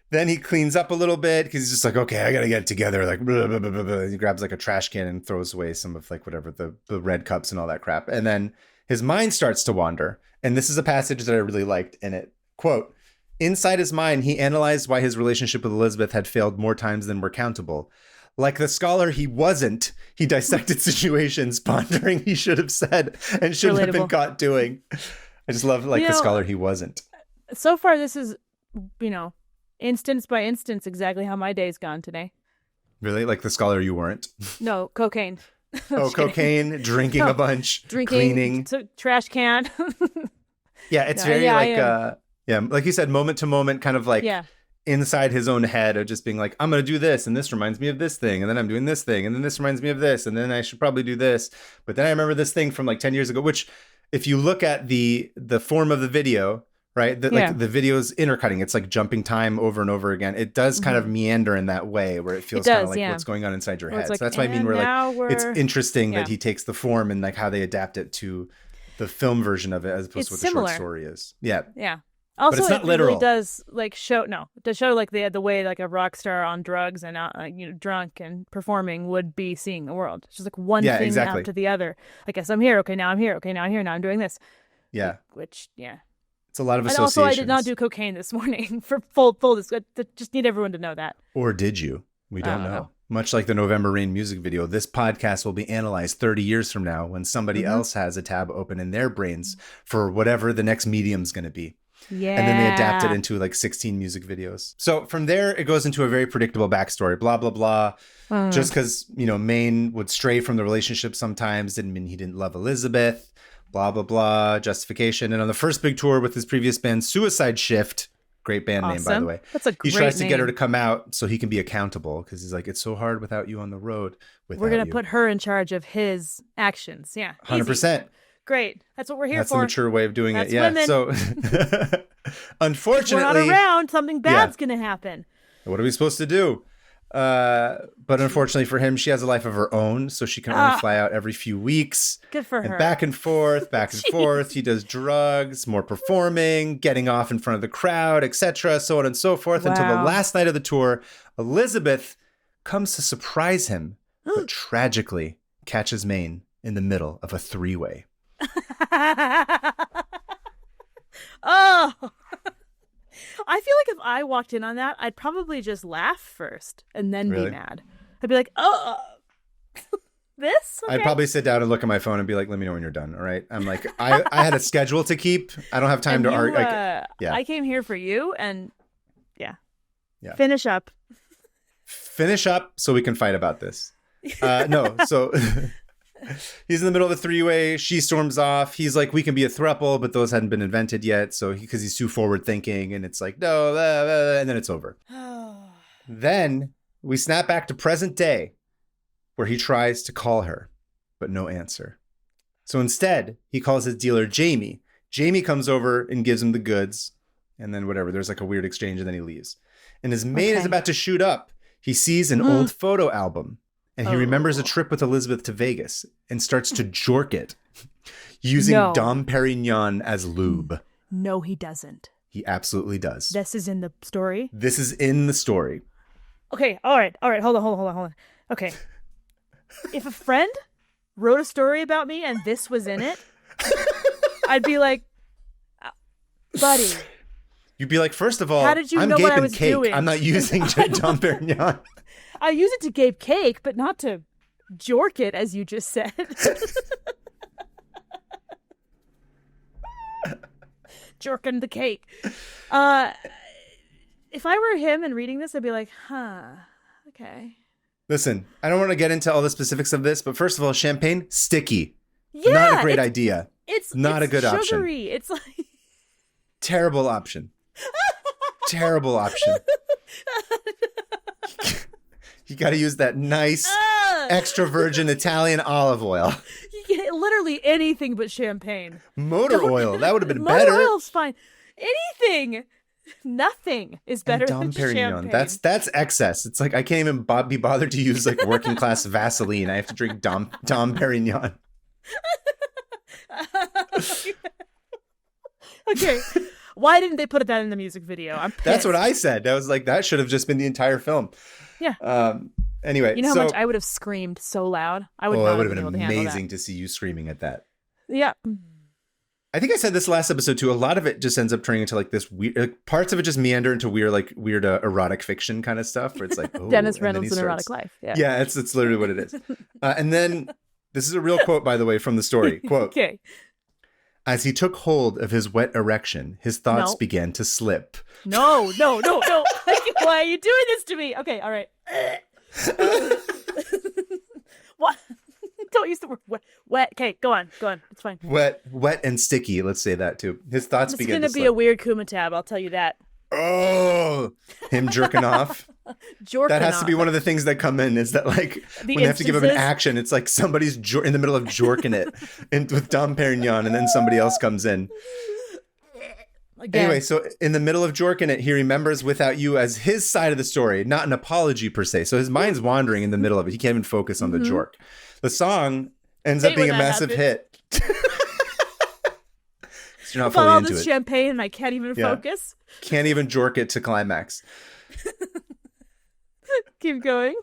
Then he cleans up a little bit because he's just like, okay, I got to get it together. Like, blah, blah, blah, blah, blah. He grabs like a trash can and throws away some of like whatever the red cups and all that crap. And then his mind starts to wander. And this is a passage that I really liked in it. Quote, inside his mind, he analyzed why his relationship with Elizabeth had failed more times than were countable. Like the scholar he wasn't, he dissected situations, pondering he should have said and shouldn't have been caught doing. I just love the scholar he wasn't. So far, this is, instance by instance, exactly how my day's gone today. Really? Like the scholar you weren't? No, cocaine. Cocaine, drinking a bunch, cleaning. Trash can. Yeah, it's very like you said, moment to moment, kind of like inside his own head of just being like, I'm going to do this. And this reminds me of this thing. And then I'm doing this thing. And then this reminds me of this. And then I should probably do this. But then I remember this thing from like 10 years ago, which if you look at the form of the video, right? Like the video's intercutting. It's like jumping time over and over again. It does kind of meander in that way where it feels kind of like what's going on inside your head. Like, so that's what I mean. It's interesting that he takes the form and like how they adapt it to the film version of it as opposed to what the short story is. Yeah. Yeah. Also, but it's not literal. Really does like show like the way like a rock star on drugs and drunk and performing would be seeing the world. It's just like one thing after the other. I guess I'm here. Okay, now I'm here. Okay, now I'm here. Now I'm doing this. Yeah. Which it's a lot of associations. And also, I did not do cocaine this morning for full. Just need everyone to know that. Or did you? We don't know. Much like the November Rain music video, this podcast will be analyzed 30 years from now when somebody else has a tab open in their brains for whatever the next medium's going to be. Yeah. And then they adapt it into like 16 music videos. So from there, it goes into a very predictable backstory, blah, blah, blah. Just because, Maine would stray from the relationship sometimes didn't mean he didn't love Elizabeth, blah, blah, blah, justification. And on the first big tour with his previous band, Suicide Shift, great band name, by the way. That's a great He tries name. to get her to come out so he can be accountable because he's like, it's so hard without you on the road. We're going to put her in charge of his actions. Yeah. 100%. Great. That's what we're here for. That's the mature way of doing it. Yeah. Women. So unfortunately, if we're not around, something bad's going to happen. What are we supposed to do? But unfortunately for him, she has a life of her own, so she can only fly out every few weeks. Good for and her. Back and forth, back and forth. He does drugs, more performing, getting off in front of the crowd, etc., so on and so forth, until the last night of the tour. Elizabeth comes to surprise him, but tragically catches Maine in the middle of a three-way. Oh, I feel like if I walked in on that, I'd probably just laugh first and then be mad. I'd be like, oh, this? Okay. I'd probably sit down and look at my phone and be like, let me know when you're done. All right. I'm like, I had a schedule to keep. I don't have time to argue. I came here for you and finish up. Finish up so we can fight about this. No, so he's in the middle of a three-way. She storms off. He's like, we can be a throuple, but those hadn't been invented yet. So because he's too forward thinking, and it's like, no, blah, blah, and then it's over. Then we snap back to present day, where he tries to call her, but no answer. So instead, he calls his dealer Jamie. Jamie comes over and gives him the goods, and then whatever. There's like a weird exchange, and then he leaves. And his mate is about to shoot up. He sees an old photo album. And he remembers a trip with Elizabeth to Vegas and starts to jork it using Dom Perignon as lube. No, he doesn't. He absolutely does. This is in the story? This is in the story. Okay, all right. Hold on. Okay. If a friend wrote a story about me and this was in it, I'd be like, buddy. You'd be like, first of all, how did you I'm know what I gaping was cake. doing? I'm not using Dom Perignon. I use it to gape cake, but not to jork it, as you just said. Jorking the cake. If I were him and reading this, I'd be like, okay. Listen, I don't want to get into all the specifics of this, but first of all, champagne, sticky. Yeah, not a great idea. It's not a good sugary. option. It's like terrible option. Terrible option. You got to use that nice extra virgin Italian olive oil. You get literally anything but champagne. Motor oil. That would have been better. Motor oil's fine. Anything. Nothing is better than Dom Perignon. champagne. That's excess. It's like I can't even be bothered to use like working class Vaseline. I have to drink Dom Perignon. Okay. Why didn't they put that in the music video? I'm pissed. That's what I said. I was like, that should have just been the entire film. Yeah. Anyway, you know how much I would have screamed so loud? I would not it would have have been been able to handle amazing that. to see you screaming at that. Yeah. I think I said this last episode too. A lot of it just ends up turning into like this weird. Like, parts of it just meander into weird erotic fiction kind of stuff, where it's like Dennis Reynolds' an erotic life. Yeah, it's literally what it is. And then this is a real quote, by the way, from the story. Quote. Okay. As he took hold of his wet erection, his thoughts began to slip. No. Why are you doing this to me? Okay, all right. What? Don't use the word wet. Okay, go on. It's fine. Wet and sticky. Let's say that too. His thoughts began to slip. It's going to be a weird Kumatab, I'll tell you that. Oh, him jerking off. That has to be one of the things that come in, is that like when you have to give him an action, it's like somebody's in the middle of jorking it with Dom Perignon, and then somebody else comes in. Again. Anyway, so in the middle of jorking it, he remembers Without You as his side of the story, not an apology per se. So his mind's wandering in the middle of it. He can't even focus on the jork. The song ends up being a massive hit. You're not fully all into this it. Champagne and I can't even focus. Can't even jork it to climax. Keep going.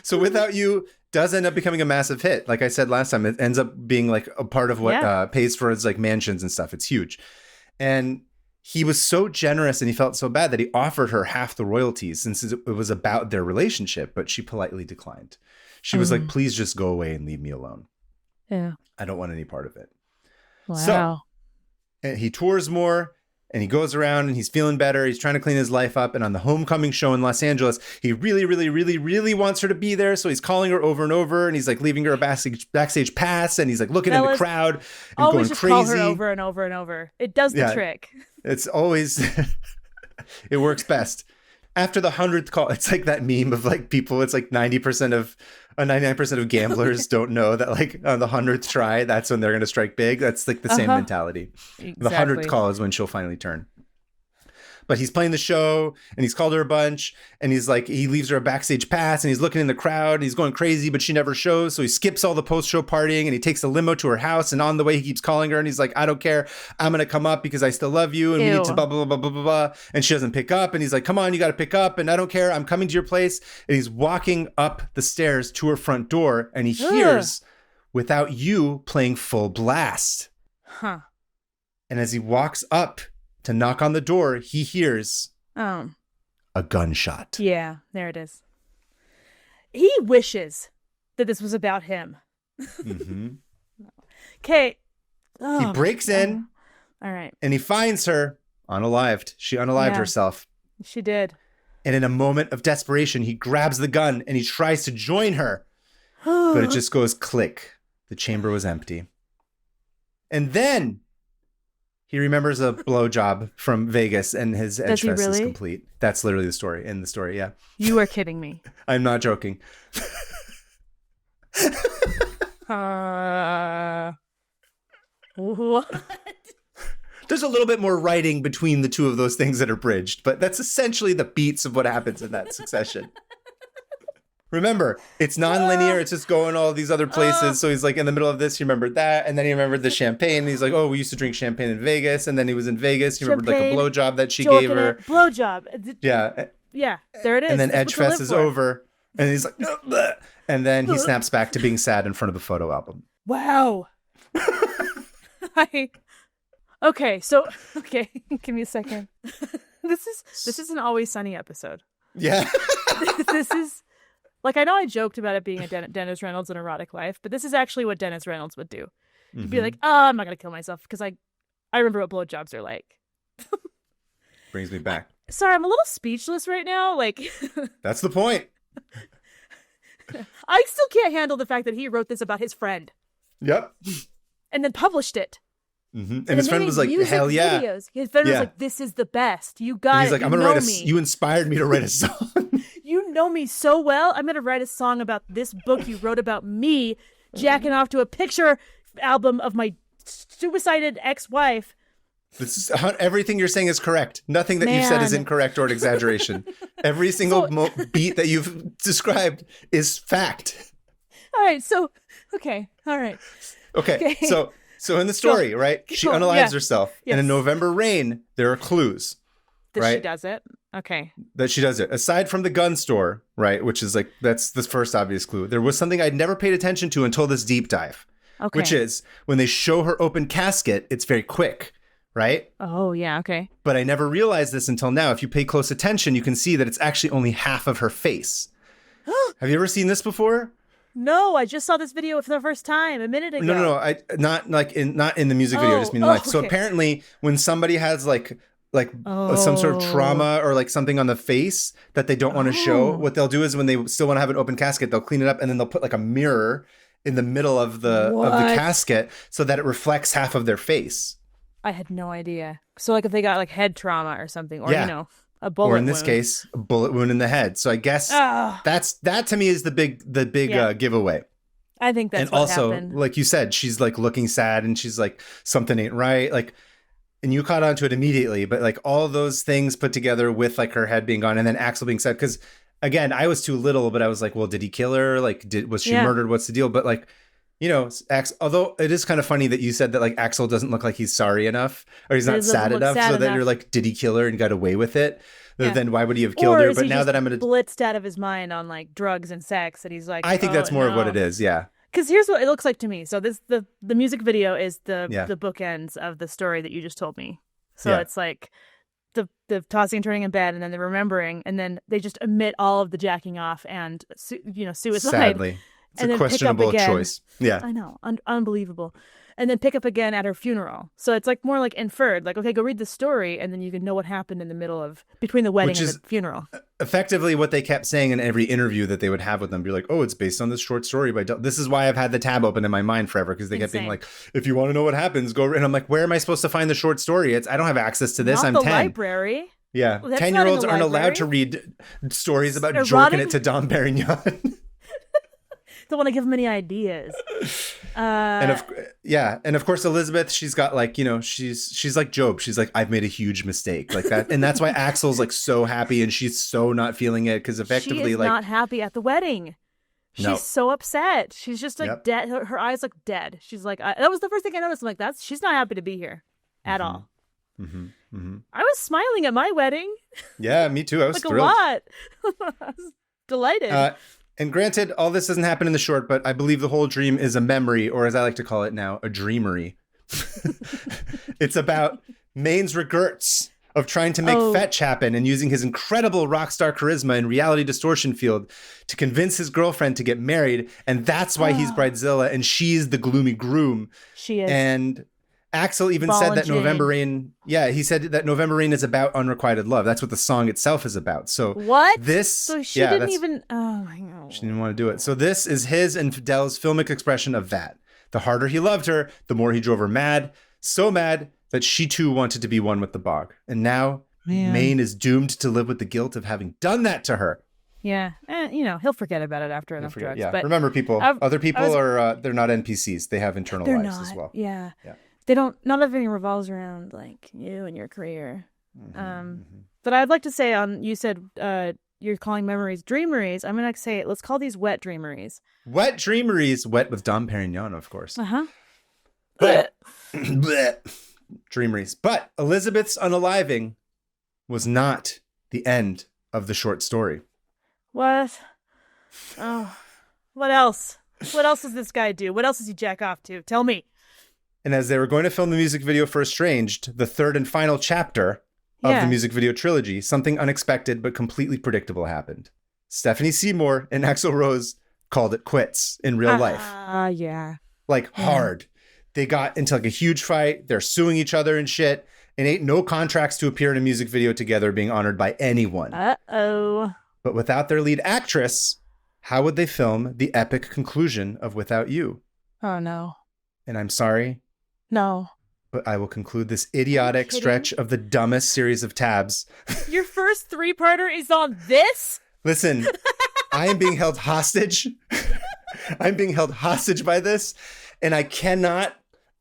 So Without You does end up becoming a massive hit. Like I said last time, it ends up being like a part of what pays for his like mansions and stuff. It's huge. And he was so generous and he felt so bad that he offered her half the royalties since it was about their relationship, but she politely declined. She was like, please just go away and leave me alone. Yeah. I don't want any part of it. Wow. So and he tours more and he goes around and he's feeling better. He's trying to clean his life up. And on the homecoming show in Los Angeles, he really, really, really, really wants her to be there. So he's calling her over and over and he's like leaving her a backstage pass and he's like looking in the crowd and going just crazy. Call her over and over and over. It does the trick. It's always, it works best. After the 100th call, it's like that meme of like people, it's like 99% of gamblers don't know that like on the 100th try, that's when they're going to strike big. That's like the same mentality. Exactly. The 100th call is when she'll finally turn. but he's playing the show and he's called her a bunch and he's like, he leaves her a backstage pass and he's looking in the crowd and he's going crazy, but she never shows. So he skips all the post-show partying and he takes a limo to her house, and on the way he keeps calling her and he's like, I don't care. I'm going to come up because I still love you and we need to blah, blah, blah, blah, blah, blah. And she doesn't pick up and he's like, come on, you got to pick up, and I don't care. I'm coming to your place. And he's walking up the stairs to her front door and he hears Without You playing full blast. Huh. And as he walks up to knock on the door, he hears a gunshot. Yeah, there it is. He wishes that this was about him. Mm-hmm. Okay. He breaks in. All right. And he finds her unalived. She unalived herself. She did. And in a moment of desperation, he grabs the gun and he tries to join her. But it just goes click. The chamber was empty. And then he remembers a blowjob from Vegas and his edge fest is complete. That's literally the story. In the story, yeah. You are kidding me. I'm not joking. What? There's a little bit more writing between the two of those things that are bridged, but that's essentially the beats of what happens in that succession. Remember, it's non-linear. It's just going all these other places. So he's like in the middle of this, he remembered that. And then he remembered the champagne. And he's like, oh, we used to drink champagne in Vegas. And then he was in Vegas. He remembered like a blowjob that she gave her. Blowjob. Yeah. Yeah, there it is. And then Edgefest is over. And he's like, bleh. And then he snaps back to being sad in front of the photo album. Wow. Okay, give me a second. This is an Always Sunny episode. Yeah. This is... Like, I know I joked about it being a Dennis Reynolds' an erotic life, but this is actually what Dennis Reynolds would do. He'd be like, oh, I'm not going to kill myself because I remember what blowjobs are like. Brings me back. Sorry, I'm a little speechless right now. Like, that's the point. I still can't handle the fact that he wrote this about his friend. Yep. And then published it. Mm-hmm. And his friend was like, hell yeah. Videos. His friend was like, this is the best. You got it. He's like, I'm going to write you inspired me to write a song. You know me so well. I'm going to write a song about this book you wrote about me jacking off to a picture album of my suicided ex-wife. This is, everything you're saying is correct. Nothing that you've said is incorrect or an exaggeration. Every single beat that you've described is fact. All right. So, okay. All right. Okay. So in the story, right? She unalives herself. Yes. And in November Rain, there are clues. That she does it. Okay. That she does it. Aside from the gun store, right? Which is like, that's the first obvious clue. There was something I'd never paid attention to until this deep dive. Okay. Which is when they show her open casket, it's very quick, right? Oh, yeah. Okay. But I never realized this until now. If you pay close attention, you can see that it's actually only half of her face. Have you ever seen this before? No, I just saw this video for the first time a minute ago. No. Not in the music video. I just mean life. Okay. So apparently when somebody has like some sort of trauma or like something on the face that they don't want to show, what they'll do is when they still want to have an open casket, they'll clean it up and then they'll put like a mirror in the middle of the casket so that it reflects half of their face. I had no idea. So like if they got like head trauma or something, or a bullet wound. Or in this case, a bullet wound in the head. So I guess that to me is the big giveaway. I think that's what happened. And also, like you said, she's like looking sad and she's like, something ain't right. Like, and you caught on to it immediately, but like all those things put together with like her head being gone and then Axel being sad. Because again, I was too little, but I was like, well, did he kill her? Like, was she murdered? What's the deal? But like, you know, although it is kind of funny that you said that like Axel doesn't look like he's sorry enough or he's not sad enough, so that you're like, did he kill her and got away with it? Then why would he have killed her? But now that I'm going to blitzed out of his mind on like drugs and sex, that he's like, I think that's more of what it is. Yeah. Because here's what it looks like to me. So the music video is the bookends of the story that you just told me. So it's like the tossing and turning in bed, and then the remembering, and then they just omit all of the jacking off and suicide. Sadly, it's a questionable choice. Yeah, I know, unbelievable. And then pick up again at her funeral. So it's like more like inferred. Like, okay, go read the story, and then you can know what happened in the middle of between the wedding and the funeral. Effectively, what they kept saying in every interview that they would have with them, be like, "Oh, it's based on this short story by." This is why I've had the tab open in my mind forever, because they kept being like, "If you want to know what happens, go." And I'm like, "Where am I supposed to find the short story? I don't have access to this. I'm 10." Library. Yeah, 10-year-olds aren't allowed to read stories about jorking it to Dom Perignon. don't want to give him any ideas. And of course Elizabeth, she's got like, you know, she's like Job. She's like, I've made a huge mistake like that, and that's why Axel's like so happy, and she's so not feeling it because effectively she is like not happy at the wedding. She's so upset. She's just like dead. Her eyes look dead. She's like, that was the first thing I noticed. I'm like, she's not happy to be here at all. Mm-hmm. Mm-hmm. I was smiling at my wedding. Yeah, me too. I was like thrilled. A lot. I was delighted. And granted, all this doesn't happen in the short, but I believe the whole dream is a memory, or as I like to call it now, a dreamery. It's about Maine's regrets of trying to make fetch happen and using his incredible rock star charisma and reality distortion field to convince his girlfriend to get married. And that's why he's Bridezilla and she's the gloomy groom. She is. And Axel even said that November Rain, he said that November Rain is about unrequited love. That's what the song itself is about. So what? So she didn't even, oh my God. She didn't want to do it. So this is his and Fidel's filmic expression of that. The harder he loved her, the more he drove her mad. So mad that she too wanted to be one with the bog. And now Maine is doomed to live with the guilt of having done that to her. Yeah. You know, he'll forget about it after enough drugs. Yeah. But remember, people, other people are, they're not NPCs. They have internal lives as well. Yeah. They don't, not everything revolves around like you and your career. But I'd like to say you said you're calling memories dreameries. I'm going to say, let's call these wet dreameries. Wet dreameries. Wet with Dom Perignon, of course. But, dreameries. But Elizabeth's unaliving was not the end of the short story. What? Oh, what else? What else does this guy do? What else does he jack off to? Tell me. And as they were going to film the music video for Estranged, the third and final chapter of the music video trilogy, something unexpected but completely predictable happened. Stephanie Seymour and Axl Rose called it quits in real life. Hard. They got into like a huge fight. They're suing each other and shit. And ain't no contracts to appear in a music video together being honored by anyone. Uh-oh. But without their lead actress, how would they film the epic conclusion of Without You? Oh, no. And I'm sorry. No. But I will conclude this idiotic stretch of the dumbest series of tabs. Your first three-parter is on this? Listen, I am being held hostage. I'm being held hostage by this. And I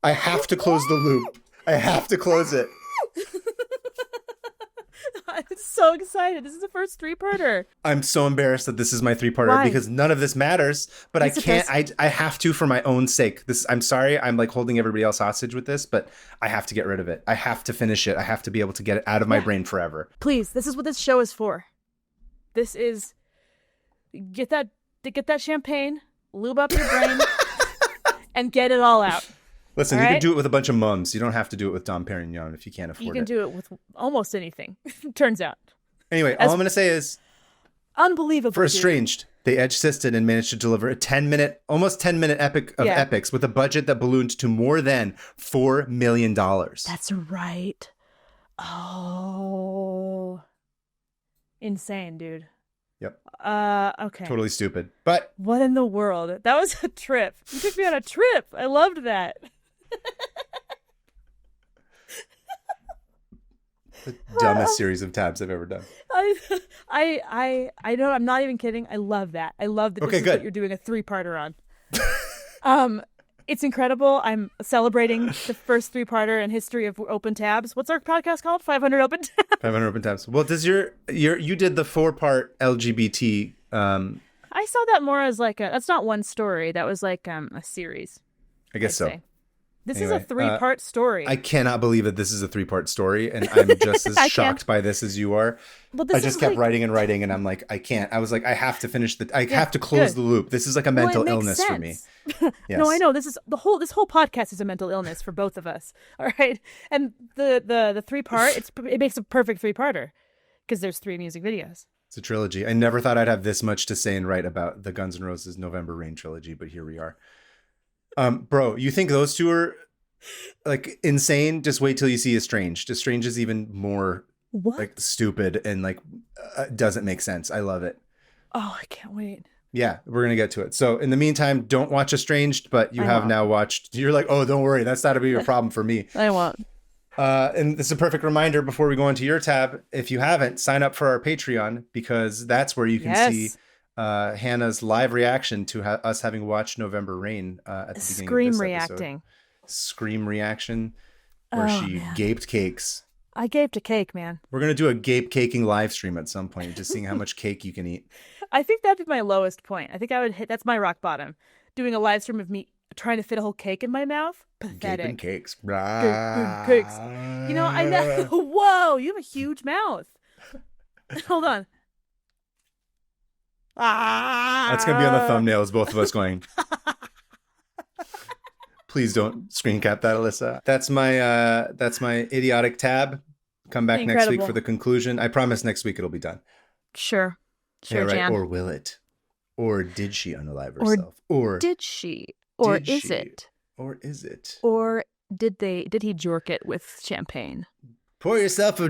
have to close the loop. I have to close it. I'm so excited. This is the first three-parter. I'm so embarrassed that this is my three-parter because none of this matters, but yes, I can't, I have to for my own sake. I'm sorry. I'm like holding everybody else hostage with this, but I have to get rid of it. I have to finish it. I have to be able to get it out of my brain forever. Please. This is what this show is for. This is get that champagne, lube up your brain and get it all out. Listen, you can do it with a bunch of mums. You don't have to do it with Dom Perignon if you can't afford it. You can do it with almost anything, turns out. Anyway, all I'm going to say is... Unbelievable. For Estranged, they edge-assisted and managed to deliver a almost 10-minute epic of epics with a budget that ballooned to more than $4 million. That's right. Oh. Insane, dude. Yep. Okay. Totally stupid. But... What in the world? That was a trip. You took me on a trip. I loved that. The dumbest series of tabs I've ever done. I know. I'm not even kidding. I love that. I love that. This is what you're doing a three-parter on. It's incredible. I'm celebrating the first three-parter in history of open tabs. What's our podcast called? 500 open tabs. 500 open tabs. Well, does you did the 4-part LGBT? I saw that more as like that's not one story. That was like a series. I guess so. This is a 3-part story. I cannot believe that this is a 3-part story, and I'm just as shocked by this as you are. I just kept writing, and I'm like, I can't. I was like, I have to finish I have to close the loop. This is like a mental illness for me. Yes. No, I know. This whole podcast is a mental illness for both of us. All right, and the 3-part, it makes a perfect 3-parter because there's 3 music videos. It's a trilogy. I never thought I'd have this much to say and write about the Guns N' Roses November Rain trilogy, but here we are. Bro, you think those two are like insane? Just wait till you see Estranged. Estranged is even more like stupid and like doesn't make sense. I love it. Oh, I can't wait. Yeah, we're gonna get to it. So in the meantime, don't watch Estranged, but you have now watched. You're like, oh, don't worry, that's not to be a problem for me. I won't. And this is a perfect reminder before we go into your tab. If you haven't, sign up for our Patreon because that's where you can see Hannah's live reaction to us having watched November Rain at the beginning of this Scream episode. reacting. Scream reaction where she gaped cakes. I gaped a cake, man. We're going to do a gape caking live stream at some point, just seeing how much cake you can eat. I think that'd be my lowest point. I think I would hit, that's my rock bottom. Doing a live stream of me trying to fit a whole cake in my mouth. Pathetic. Gaping cakes. Gaping cakes. You know, I know. Whoa, you have a huge mouth. Hold on. That's going to be on the thumbnails, both of us going. Please don't screen cap that, Alyssa. That's my idiotic tab. Come back next week for the conclusion. I promise next week it'll be done. Sure. Sure, yeah, right. Jan. Or will it? Or did she unalive herself? Or did she? Or is it? Or is it? Or did he jork it with champagne? Pour yourself a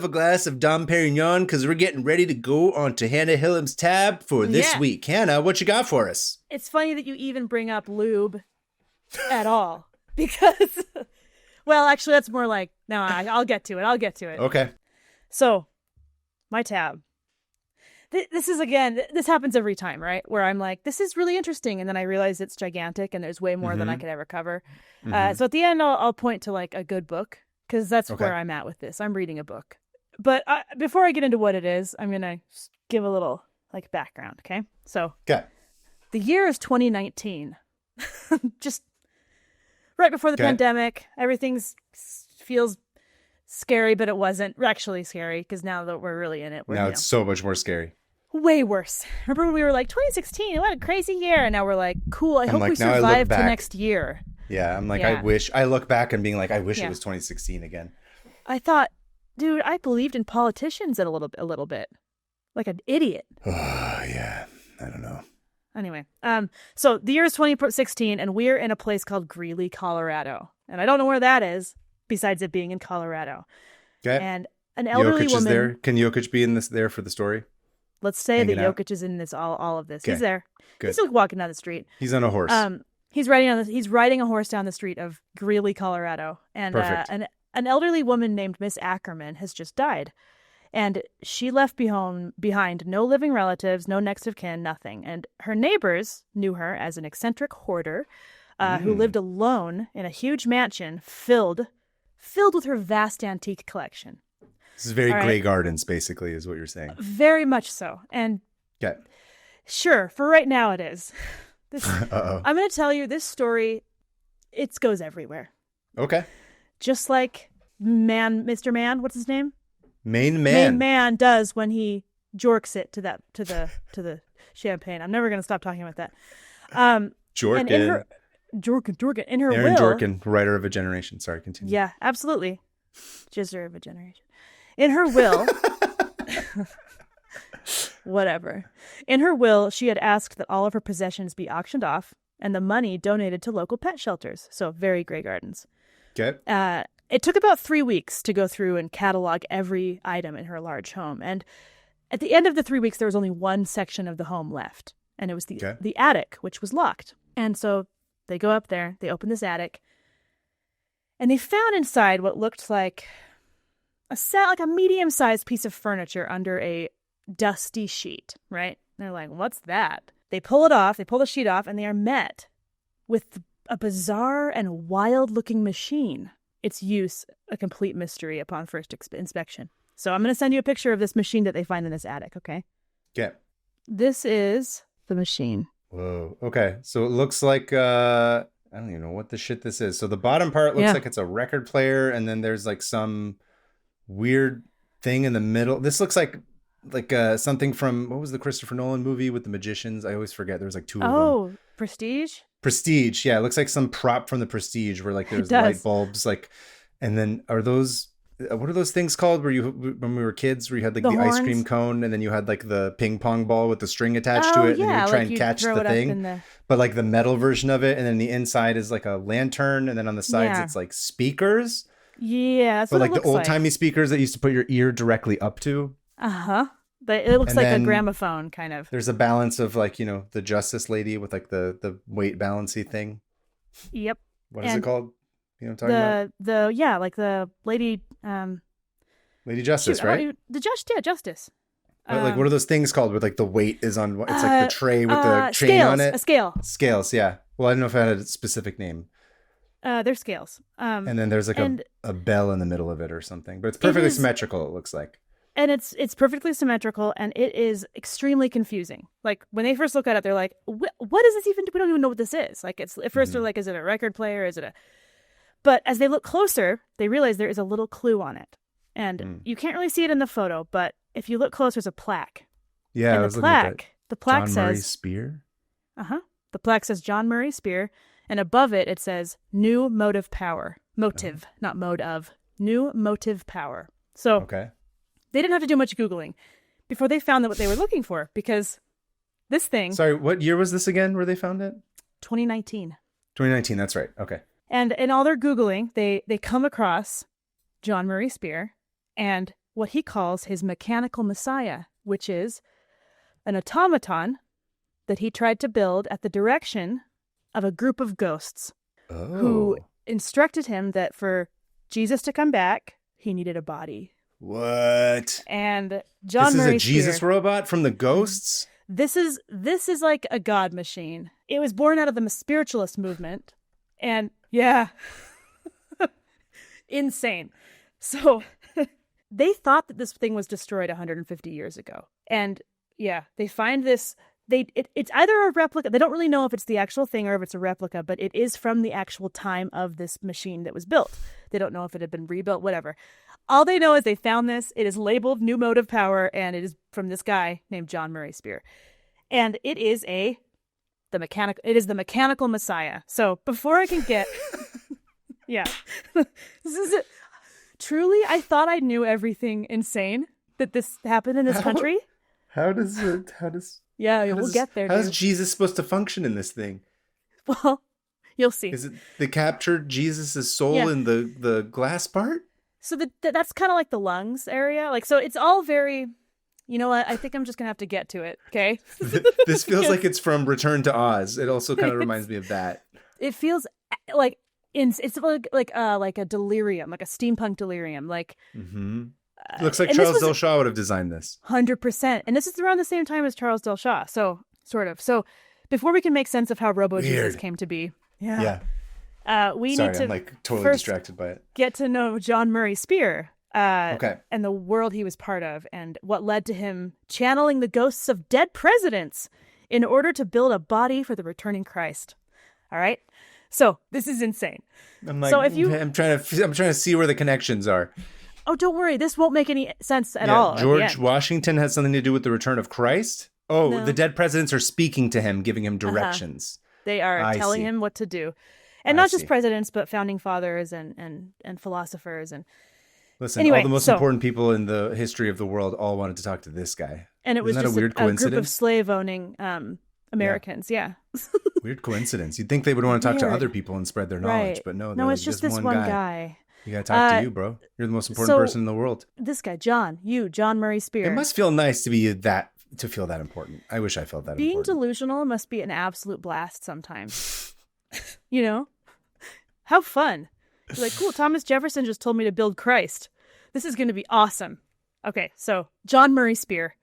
glass of Dom Perignon, because we're getting ready to go on to Hannah Hillam's tab for this week. Hannah, what you got for us? It's funny that you even bring up lube at all, because, well, actually, that's more like, no, I'll get to it. Okay. So, my tab. This is, again, this happens every time, right? Where I'm like, this is really interesting. And then I realize it's gigantic and there's way more than I could ever cover. So at the end, I'll point to like a good book, because that's where I'm at with this. I'm reading a book. But before I get into what it is, I'm going to give a little like background. Okay. So the year is 2019. Just right before the pandemic. Everything feels scary, but it wasn't actually scary, because now that we're really in it, it's so much more scary. Way worse. Remember when we were like 2016? What a crazy year! And now we're like, cool. I hope we survive to next year. Yeah, I'm like, I look back and being like, I wish it was 2016 again. I thought, dude, I believed in politicians a little bit, like an idiot. Yeah, I don't know. Anyway, so the year is 2016, and we're in a place called Greeley, Colorado, and I don't know where that is, besides it being in Colorado. Okay. And an elderly Jokic woman. Is there? Can Jokic be in this there for the story? Let's say that Jokic is in this all of this. Okay. He's there. Good. He's like walking down the street. He's on a horse. He's riding a horse down the street of Greeley, Colorado, and an elderly woman named Miss Ackerman has just died, and she left behind no living relatives, no next of kin, nothing. And her neighbors knew her as an eccentric hoarder who lived alone in a huge mansion filled with her vast antique collection. This is very Grey Gardens, basically, is what you're saying. Very much so. And sure, for right now it is. I'm going to tell you this story. It goes everywhere. Okay. Just like Mr. Man, what's his name? Main Man does when he jorks it to the champagne. I'm never going to stop talking about that. Jorkin. Jorkin. In her Aaron will. Jorkin, writer of a generation. Sorry, continue. Yeah, absolutely. Jizzer of a generation. In her will, whatever. In her will, she had asked that all of her possessions be auctioned off and the money donated to local pet shelters. So very Grey Gardens. Okay. It took about 3 weeks to go through and catalog every item in her large home. And at the end of the 3 weeks, there was only one section of the home left. And it was the attic, which was locked. And so they go up there, they open this attic, and they found inside what looked like a medium-sized piece of furniture under a dusty sheet, right? And they're like, what's that? They pull it off, they pull the sheet off, and they are met with a bizarre and wild-looking machine. Its use, a complete mystery upon first inspection. So I'm going to send you a picture of this machine that they find in this attic, okay? Okay. This is the machine. Whoa. Okay. So it looks like, I don't even know what the shit this is. So the bottom part looks like it's a record player, and then there's like some weird thing in the middle. This looks like something from, what was the Christopher Nolan movie with the magicians? I always forget. There's like two of them. Oh, Prestige? Prestige. Yeah. It looks like some prop from the Prestige where like there's light bulbs, like, and then are those, what are those things called where when we were kids, where you had like the ice cream cone and then you had like the ping pong ball with the string attached to it and you would try and catch the thing, but like the metal version of it. And then the inside is like a lantern. And then on the sides, it's like speakers. Yeah. But like the old timey speakers that used to put your ear directly up to. Uh-huh. But it looks like a gramophone kind of. There's a balance of like, the Justice Lady with like the weight balancey thing. Yep. What is it called? You know what I'm talking about? Like the lady. Lady Justice, right? Justice. Like, what are those things called where like the weight is on? It's like the tray with the chain scales, on it. A scale. Scales, yeah. Well, I don't know if it had a specific name. They're scales. And then there's like a bell in the middle of it or something, but it's perfectly symmetrical. It looks like. And it's perfectly symmetrical, and it is extremely confusing. Like when they first look at it, they're like, "What is this even? We don't even know what this is." Like it's at first they're like, "Is it a record player? Is it a?" But as they look closer, they realize there is a little clue on it, and you can't really see it in the photo. But if you look close, there's a plaque. Yeah, and I was looking at that. The plaque John says Murray Spear. The plaque says John Murray Spear, and above it it says "New Motive Power." Motive, not mode of. New motive power. So okay. They didn't have to do much Googling before they found what they were looking for, because this thing... Sorry, what year was this again where they found it? 2019. 2019, that's right. Okay. And in all their Googling, they come across John Murray Spear and what he calls his mechanical messiah, which is an automaton that he tried to build at the direction of a group of ghosts who instructed him that for Jesus to come back, he needed a body. What? And John Murray This is a Jesus Spear, robot from the ghosts? This is like a god machine. It was born out of the spiritualist movement. And yeah, insane. So they thought that this thing was destroyed 150 years ago. And yeah, they find this. It's either a replica. They don't really know if it's the actual thing or if it's a replica, but it is from the actual time of this machine that was built. They don't know if it had been rebuilt, whatever. All they know is they found this. It is labeled New Motive Power, and it is from this guy named John Murray Spear. And it is the mechanical messiah. So before I can get... yeah. This is it. Truly, I thought I knew everything insane that this happened in this country. How does... Yeah, we'll get there. How's Jesus supposed to function in this thing? Well, you'll see. Is it they captured Jesus' soul in the glass part? So that's kind of like the lungs area. Like, so it's all very, you know what? I think I'm just going to have to get to it. Okay. This feels like it's from Return to Oz. It also kind of reminds me of that. It feels like it's like a delirium, like a steampunk delirium. Like, It looks like Charles Del Shaw would have designed this. 100%. And this is around the same time as Charles Del Shaw. So sort of. So before we can make sense of how Robo Jesus came to be. Yeah. We need to I'm like totally distracted by it. Get to know John Murray Spear and the world he was part of, and what led to him channeling the ghosts of dead presidents in order to build a body for the returning Christ. All right, so this is insane. I'm trying to see where the connections are. Oh, don't worry, this won't make any sense at all. George Washington has something to do with the return of Christ. Oh, no. The dead presidents are speaking to him, giving him directions. They are telling him what to do. And not just presidents, but founding fathers and philosophers. And listen, all the most important people in the history of the world all wanted to talk to this guy. And it was just a group of slave-owning Americans. Yeah. Weird coincidence. You'd think they would want to talk to other people and spread their knowledge, but no. No, it's just this one guy. You gotta talk to you, bro. You're the most important person in the world. This guy, John Murray Spear. It must feel nice to be to feel that important. I wish I felt that Being important. delusional must be an absolute blast sometimes. You know? How fun. You're like, cool, Thomas Jefferson just told me to build Christ. This is going to be awesome. Okay, so John Murray Spear.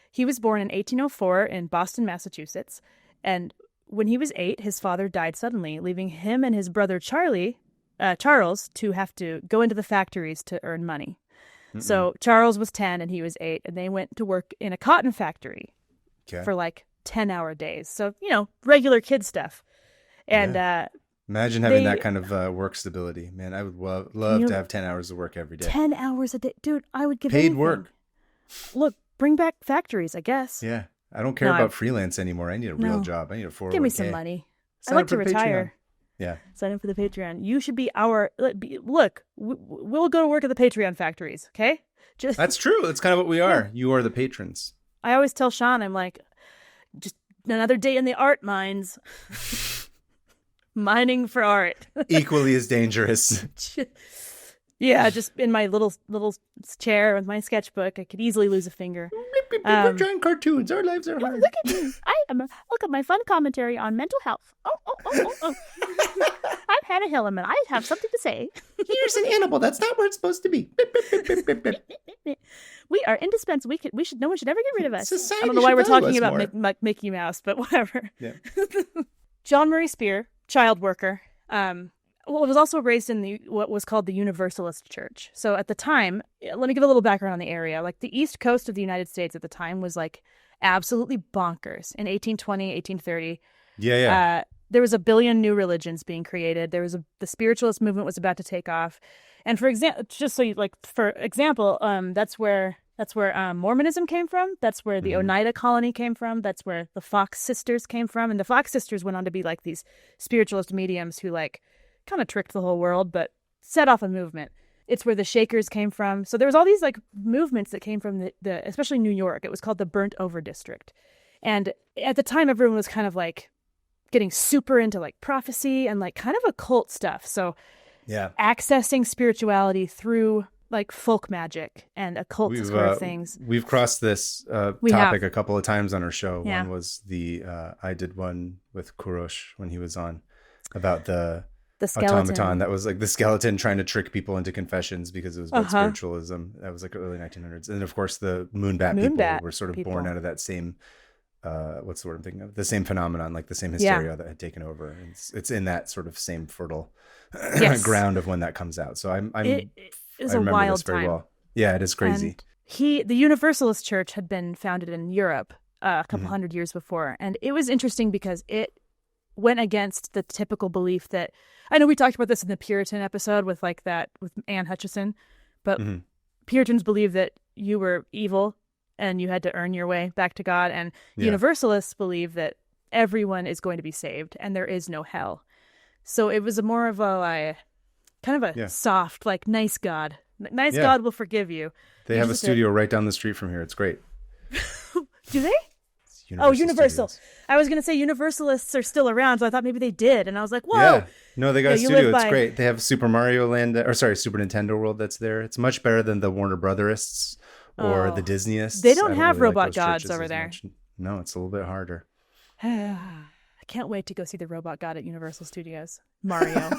He was born in 1804 in Boston, Massachusetts. And when he was 8, his father died suddenly, leaving him and his brother Charles to have to go into the factories to earn money. So Charles was 10 and he was 8, and they went to work in a cotton factory for like 10-hour days. So, regular kid stuff. And imagine having that kind of work stability. Man, I would love to have 10 hours of work every day. 10 hours a day. Dude, I would give paid anything. Work. Look, bring back factories, I guess. Yeah. I don't care about freelance anymore. I need a real job. I need a 401k. Give me some money. I'd like to retire. Yeah. Sign up for the Patreon. You should be look, we'll go to work at the Patreon factories, okay? That's true. That's kind of what we are. You are the patrons. I always tell Sean, I'm like, just another day in the art mines. Mining for art. Equally as dangerous. Yeah, just in my little chair with my sketchbook, I could easily lose a finger. We're drawing cartoons. Our lives are hard. Look at me. Look at my fun commentary on mental health. Oh. I'm Hannah Hillam, and I have something to say. Here's an animal. That's not where it's supposed to be. We We are indispensable. No one should ever get rid of us. Society I don't know why we're should value talking us about more. Mickey Mouse, but whatever. Yeah. John Murray Spear, child worker, was also raised in what was called the Universalist Church. So at the time, let me give a little background on the area. Like the East Coast of the United States at the time was like absolutely bonkers. In 1820, 1830, there was a billion new religions being created. The spiritualist movement was about to take off. And for example, that's where Mormonism came from. That's where the Oneida colony came from. That's where the Fox sisters came from. And the Fox sisters went on to be like these spiritualist mediums who like kind of tricked the whole world, but set off a movement. It's where the Shakers came from. So there was all these like movements that came from the especially New York. It was called the Burnt Over District. And at the time, everyone was kind of like getting super into like prophecy and like kind of occult stuff. So accessing spirituality through like folk magic and occult sort of things. We've crossed this topic a couple of times on our show. Yeah. One was I did one with Kurosh when he was on about the skeleton. Automaton. That was like the skeleton trying to trick people into confessions because it was about spiritualism. That was like early 1900s. And of course the moonbat people were sort of born out of that same what's the word I'm thinking of? The same phenomenon, like the same hysteria that had taken over. And it's in that sort of same fertile ground of when that comes out. So It is I a remember wild this very time. well. Yeah, it is crazy. And the Universalist Church had been founded in Europe a couple hundred years before. And it was interesting because it went against the typical belief that, I know we talked about this in the Puritan episode with Anne Hutchison, but Puritans believe that you were evil and you had to earn your way back to God. And Universalists believe that everyone is going to be saved and there is no hell. So it was more of a kind of a soft, like nice God. God will forgive you. They have a studio right down the street from here. It's great. Do they? Universal. Studios. I was going to say Universalists are still around, so I thought maybe they did. And I was like, whoa. Yeah. No, they got a studio. It's great. They have Super Mario Land, Super Nintendo World that's there. It's much better than the Warner Brotherists or the Disneyists. They don't have robot gods over there. No, it's a little bit harder. I can't wait to go see the robot god at Universal Studios. Mario.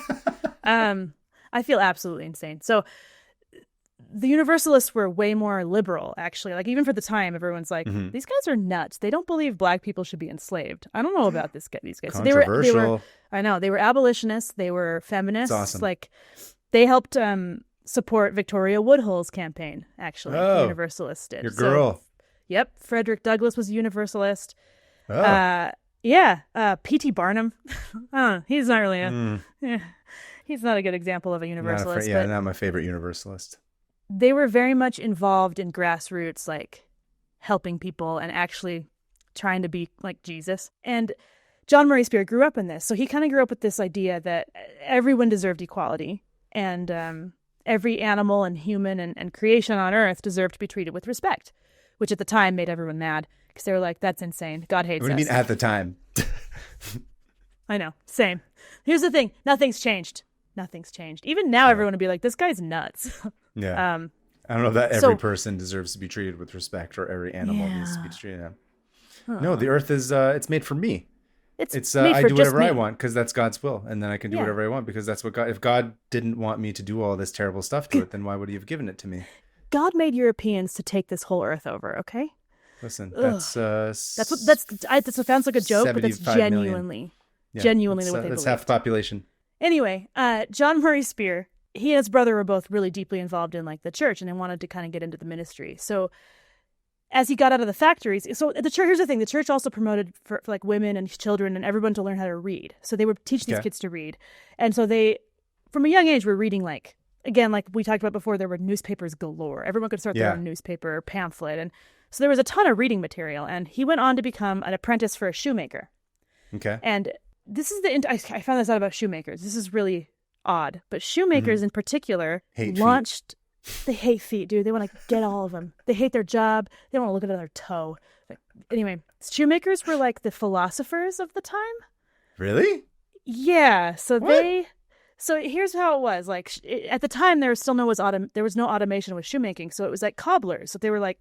I feel absolutely insane. So the Universalists were way more liberal, actually. Like, even for the time, everyone's like, these guys are nuts. They don't believe black people should be enslaved. I don't know about these guys. Controversial. I know. They were abolitionists. They were feminists. That's awesome. Like, they helped support Victoria Woodhull's campaign, actually. Oh, Universalists did. Your girl. Yep. Frederick Douglass was a Universalist. Oh. P.T. Barnum. He's not really he's not a good example of a Universalist. Not my favorite Universalist. They were very much involved in grassroots, like helping people and actually trying to be like Jesus. And John Murray Spear grew up in this. So he kind of grew up with this idea that everyone deserved equality and every animal and human and creation on earth deserved to be treated with respect, which at the time made everyone mad because they were like, that's insane. God hates us. What do you mean at the time? I know. Same. Here's the thing. Nothing's changed. Even now, everyone would be like, this guy's nuts. Yeah. I don't know that every person deserves to be treated with respect or every animal needs to be treated. No, the earth is, it's made for me. It's I do whatever I want because that's God's will. And then I can do whatever I want because that's what God, if God didn't want me to do all this terrible stuff to it, then why would he have given it to me? God made Europeans to take this whole earth over. Okay. Listen, that sounds like a joke, but that's genuinely the way they believe. That's half the population. Anyway, John Murray Spear, he and his brother were both really deeply involved in like the church, and they wanted to kind of get into the ministry. So as he got out of the factories, so the church, here's the thing, the church also promoted for like women and children and everyone to learn how to read. So they would teach these kids to read. And so they, from a young age, were reading like, again, like we talked about before, there were newspapers galore. Everyone could start their own newspaper or pamphlet. And so there was a ton of reading material. And he went on to become an apprentice for a shoemaker. Okay. And this is I found this out about shoemakers. This is really odd. But shoemakers in particular launched... They hate feet, dude. They want to get all of them. They hate their job. They don't want to look at another toe. Anyway, shoemakers were like the philosophers of the time. Really? Yeah. So So here's how it was. Like at the time, there was no automation with shoemaking. So it was like cobblers. So they were like,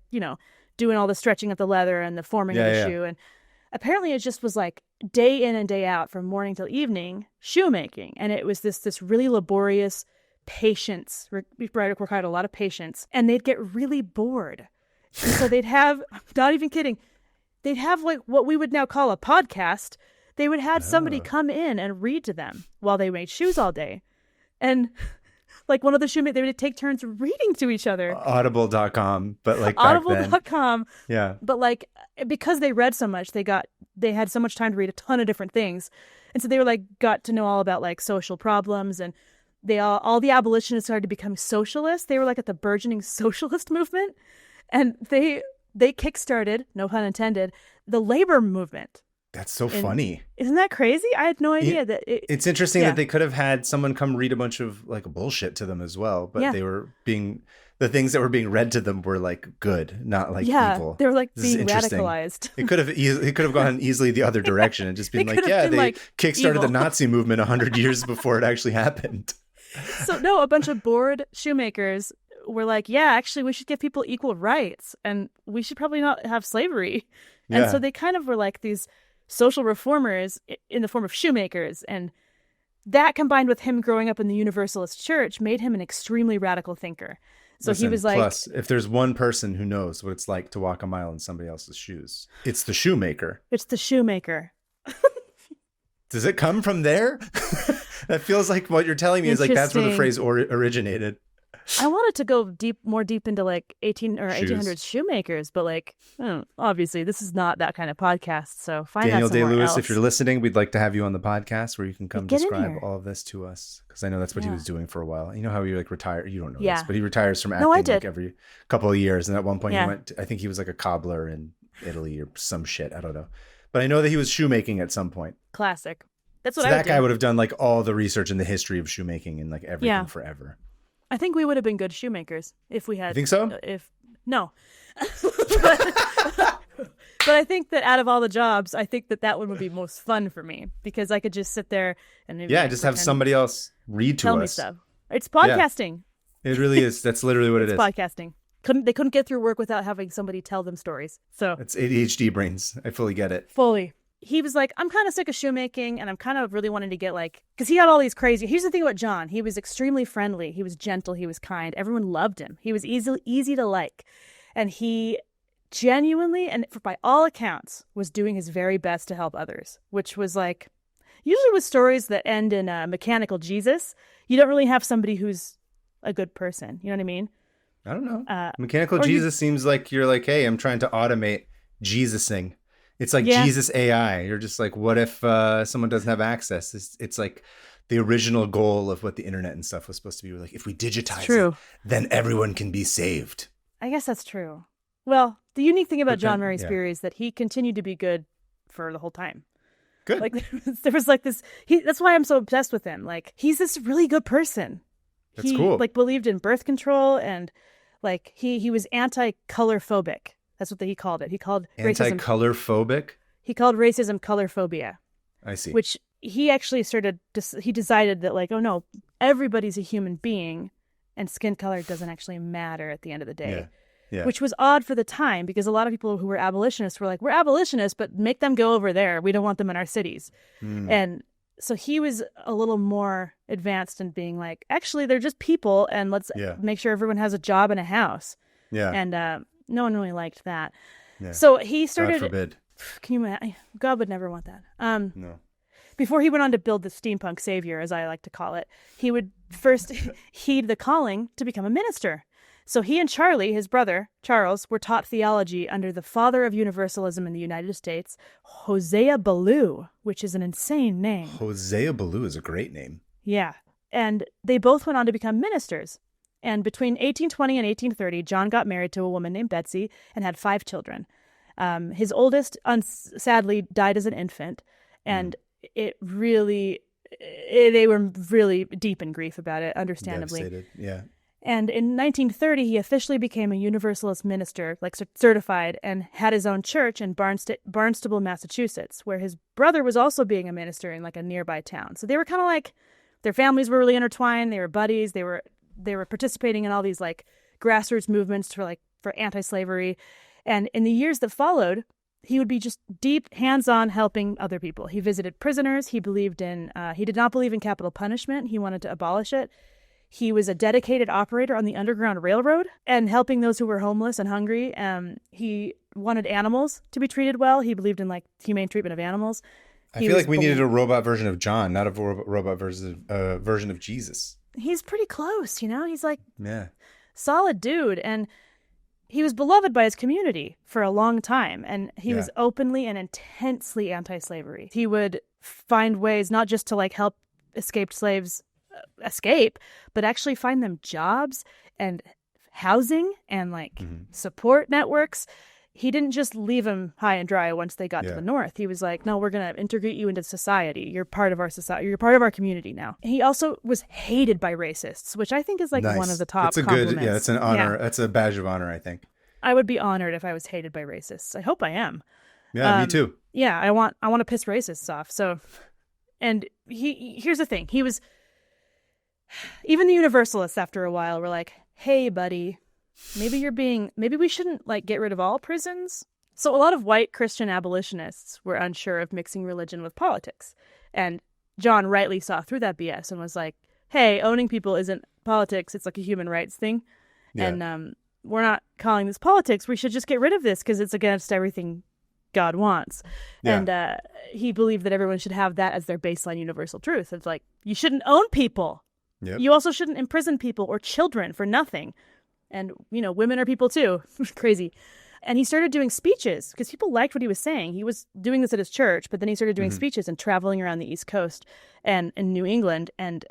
doing all the stretching of the leather and the forming of the shoe. And apparently it just was like day in and day out from morning till evening shoemaking. And it was this really laborious patience, required a lot of patience, and they'd get really bored. And so they'd have, I'm not even kidding, they'd have like what we would now call a podcast. They would have somebody come in and read to them while they made shoes all day. And like one of the shoemakers, they would take turns reading to each other. Audible.com, but like back then. Audible.com. Yeah. But like, because they read so much, they had so much time to read a ton of different things. And so they were like, got to know all about like social problems, and they all the abolitionists started to become socialists. They were like at the burgeoning socialist movement. And they kickstarted, no pun intended, the labor movement. That's so funny. Isn't that crazy? I had no idea that it's interesting that they could have had someone come read a bunch of like bullshit to them as well, but the things that were being read to them were like good, not like evil. They were like being radicalized. It could have gone easily the other direction and just been like, they kickstarted evil. the Nazi movement 100 years before it actually happened. So no, a bunch of bored shoemakers were like, yeah, actually we should give people equal rights and we should probably not have slavery. And so they kind of were like these social reformers in the form of shoemakers, and that combined with him growing up in the Universalist Church made him an extremely radical thinker. So he was like, plus, if there's one person who knows what it's like to walk a mile in somebody else's shoes, it's the shoemaker. It's the shoemaker. Does it come from there? That feels like what you're telling me is like that's where the phrase originated. I wanted to go more deep into like 1800s shoemakers, but like, obviously this is not that kind of podcast. So find Daniel out somewhere Day-Lewis, else. if you're listening, we'd like to have you on the podcast where you can come describe all of this to us, because I know that's what he was doing for a while. You know how he like retired? You don't know this, but he retires from acting like every couple of years, and at one point he went. I think he was like a cobbler in Italy or some shit. I don't know, but I know that he was shoemaking at some point. Classic. That's what so I would that guy would have done like all the research in the history of shoemaking and like everything forever. I think we would have been good shoemakers if we had. You think so? No. But I think that out of all the jobs, I think that one would be most fun for me, because I could just sit there and maybe just have somebody else read to tell us. me stuff. It's podcasting. Yeah. It really is. That's literally what it is. Podcasting. They couldn't get through work without having somebody tell them stories. So it's ADHD brains. I fully get it. Fully. He was like, I'm kind of sick of shoemaking, and I'm kind of really wanting to get like, because he had all these crazy. Here's the thing about John. He was extremely friendly. He was gentle. He was kind. Everyone loved him. He was easy to like. And he genuinely, and by all accounts, was doing his very best to help others, which was like, usually with stories that end in a mechanical Jesus, you don't really have somebody who's a good person. You know what I mean? I don't know. Mechanical Jesus seems like you're like, hey, I'm trying to automate Jesusing. It's like Jesus AI. You're just like, what if someone doesn't have access? It's like the original goal of what the internet and stuff was supposed to be. We're like, if we digitize it, then everyone can be saved. I guess that's true. Well, the unique thing about John Murray Spear is that he continued to be good for the whole time. Good. Like there was like this. That's why I'm so obsessed with him. Like he's this really good person. That's cool. Like believed in birth control, and like he was anti-color phobic. That's what he called it. He called anti-color phobic. He called racism color phobia. I see. Which he actually he decided that like, oh no, everybody's a human being, and skin color doesn't actually matter at the end of the day. Yeah. Which was odd for the time, because a lot of people who were abolitionists were like, we're abolitionists, but make them go over there. We don't want them in our cities. And so he was a little more advanced in being like, actually, they're just people, and let's make sure everyone has a job and a house. Yeah. And no one really liked that. Yeah. So he started. God forbid. Can you imagine? God would never want that. No. Before he went on to build the steampunk savior, as I like to call it, he would first heed the calling to become a minister. So he and Charlie, his brother, Charles, were taught theology under the father of universalism in the United States, Hosea Ballou, which is an insane name. Hosea Ballou is a great name. Yeah. And they both went on to become ministers. And between 1820 and 1830, John got married to a woman named Betsy and had 5 children. His oldest, sadly, died as an infant. And they were really deep in grief about it, understandably. Devastated. Yeah. And in 1930, he officially became a Universalist minister, like certified, and had his own church in Barnstable, Massachusetts, where his brother was also being a minister in like a nearby town. So they were kind of like, their families were really intertwined. They were buddies. They were participating in all these like grassroots movements for anti-slavery. And in the years that followed, he would be just deep hands-on helping other people. He visited prisoners. He did not believe in capital punishment. He wanted to abolish it. He was a dedicated operator on the Underground Railroad and helping those who were homeless and hungry. He wanted animals to be treated well. He believed in like humane treatment of animals. I feel like we needed a robot version of John, not a robot version of Jesus. He's pretty close, you know? He's like solid dude. And he was beloved by his community for a long time. And he was openly and intensely anti-slavery. He would find ways not just to like help escaped slaves escape, but actually find them jobs and housing and like support networks. He didn't just leave them high and dry once they got to the North. He was like, no, we're going to integrate you into society. You're part of our society. You're part of our community now. And he also was hated by racists, which I think is like one of the top compliments. Good, it's an honor. That's a badge of honor, I think. I would be honored if I was hated by racists. I hope I am. Yeah, me too. Yeah, I want to piss racists off. So, and here's the thing. He was, even the Universalists after a while were like, hey, buddy, maybe we shouldn't like get rid of all prisons. So a lot of white Christian abolitionists were unsure of mixing religion with politics. And John rightly saw through that BS and was like, hey, owning people isn't politics. It's like a human rights thing. Yeah. And we're not calling this politics. We should just get rid of this because it's against everything God wants. Yeah. And he believed that everyone should have that as their baseline universal truth. It's like, you shouldn't own people. Yep. You also shouldn't imprison people or children for nothing. And, you know, women are people too. Crazy. And he started doing speeches because people liked what he was saying. He was doing this at his church, but then he started doing speeches and traveling around the East Coast and in New England and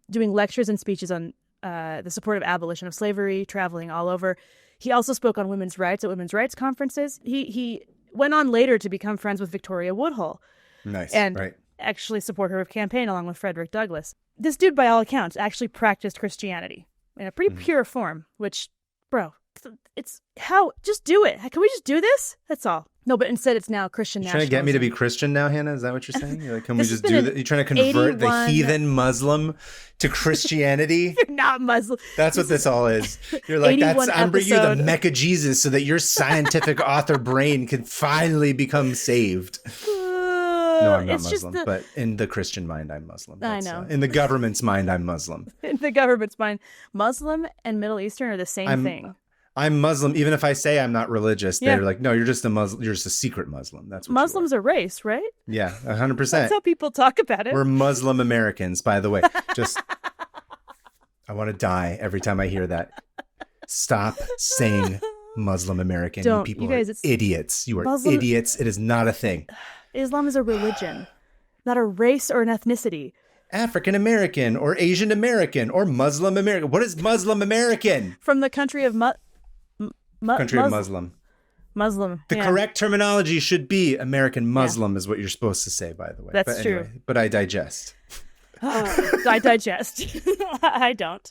doing lectures and speeches on the support of abolition of slavery, traveling all over. He also spoke on women's rights at women's rights conferences. He went on later to become friends with Victoria Woodhull. Nice. And actually support her campaign along with Frederick Douglass. This dude, by all accounts, actually practiced Christianity in a pretty pure form, which, bro, it's how, just do it. Can we just do this? That's all. No, but instead it's now Christian nationalism. Trying to get me to be Christian now, Hannah? Is that what you're saying? You're like, can we just do that? You're trying to convert the heathen Muslim to Christianity? You're not Muslim. That's what this all is. You're like, I'm bringing you the Mecca Jesus so that your scientific author brain can finally become saved. No, I'm not Muslim, but in the Christian mind, I'm Muslim. I know. In the government's mind, I'm Muslim. In the government's mind, Muslim and Middle Eastern are the same thing. I'm Muslim, even if I say I'm not religious. They're like, no, you're just a Muslim. You're just a secret Muslim. That's what Muslims are race, right? Yeah, 100%. That's how people talk about it. We're Muslim Americans, by the way. Just, I want to die every time I hear that. Stop saying Muslim American. Don't. You people you guys, are idiots. You are idiots. It is not a thing. Islam is a religion, not a race or an ethnicity. African American or Asian American or Muslim American. What is Muslim American? From the country of Muslim. Muslim. The correct terminology should be American Muslim is what you're supposed to say, by the way. That's true. But I digest. I digest. I don't.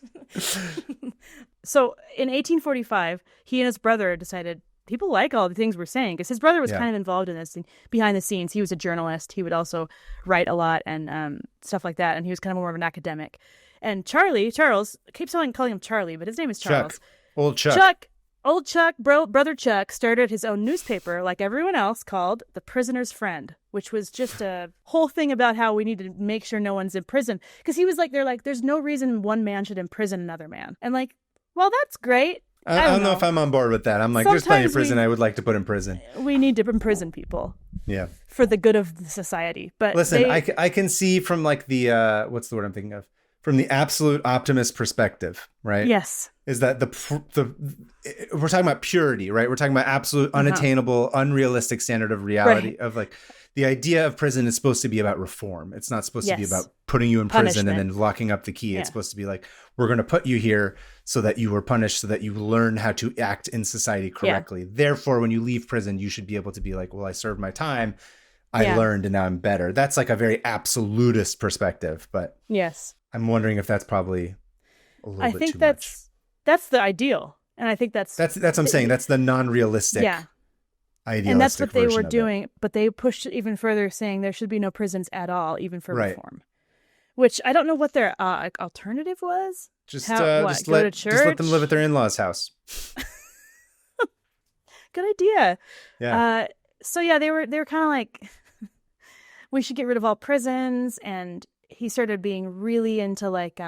So in 1845, he and his brother decided, people like all the things we're saying, because his brother was kind of involved in this thing behind the scenes. He was a journalist. He would also write a lot and stuff like that. And he was kind of more of an academic. And Charles, I keep calling him Charlie, but his name is Charles. Old Chuck, brother Chuck, started his own newspaper like everyone else called The Prisoner's Friend, which was just a whole thing about how we need to make sure no one's in prison. Because he was like, they're like, there's no reason one man should imprison another man. And like, well, that's great. I don't know if I'm on board with that. I'm like, there's plenty of prison I would like to put in prison. We need to imprison people. Yeah. For the good of the society. But listen, I can see from like the, what's the word I'm thinking of? From the absolute optimist perspective, right? Yes. Is that we're talking about purity, right? We're talking about absolute unattainable, unrealistic standard of reality of like, the idea of prison is supposed to be about reform. It's not supposed to be about putting you in prison and then locking up the key. It's supposed to be like, we're going to put you here so that you were punished, so that you learn how to act in society correctly. Therefore, when you leave prison, you should be able to be like, well, I served my time. I learned and now I'm better. That's like a very absolutist perspective. But I'm wondering if that's probably a little bit too much. I think that's the ideal. And I think that's what I'm saying. That's the non-realistic idealistic and that's what they were doing, but they pushed it even further, saying there should be no prisons at all, even for reform. Which I don't know what their alternative was. Just let them live at their in-laws' house. Good idea. Yeah. So yeah, they were kind of like, we should get rid of all prisons, and he started being really into like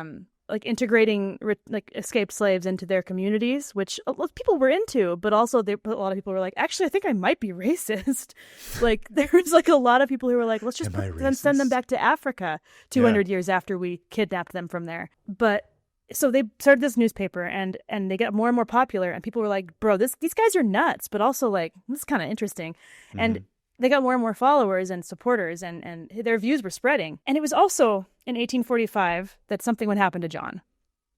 like integrating like escaped slaves into their communities, which a lot of people were into, but also a lot of people were like, actually, I think I might be racist. Like there was like a lot of people who were like, let's just send them back to Africa 200 years after we kidnapped them from there. But so they started this newspaper and they got more and more popular, and people were like, bro, these guys are nuts, but also like, this is kind of interesting. Mm-hmm. And they got more and more followers and supporters, and their views were spreading. And it was also in 1845 that something would happen to John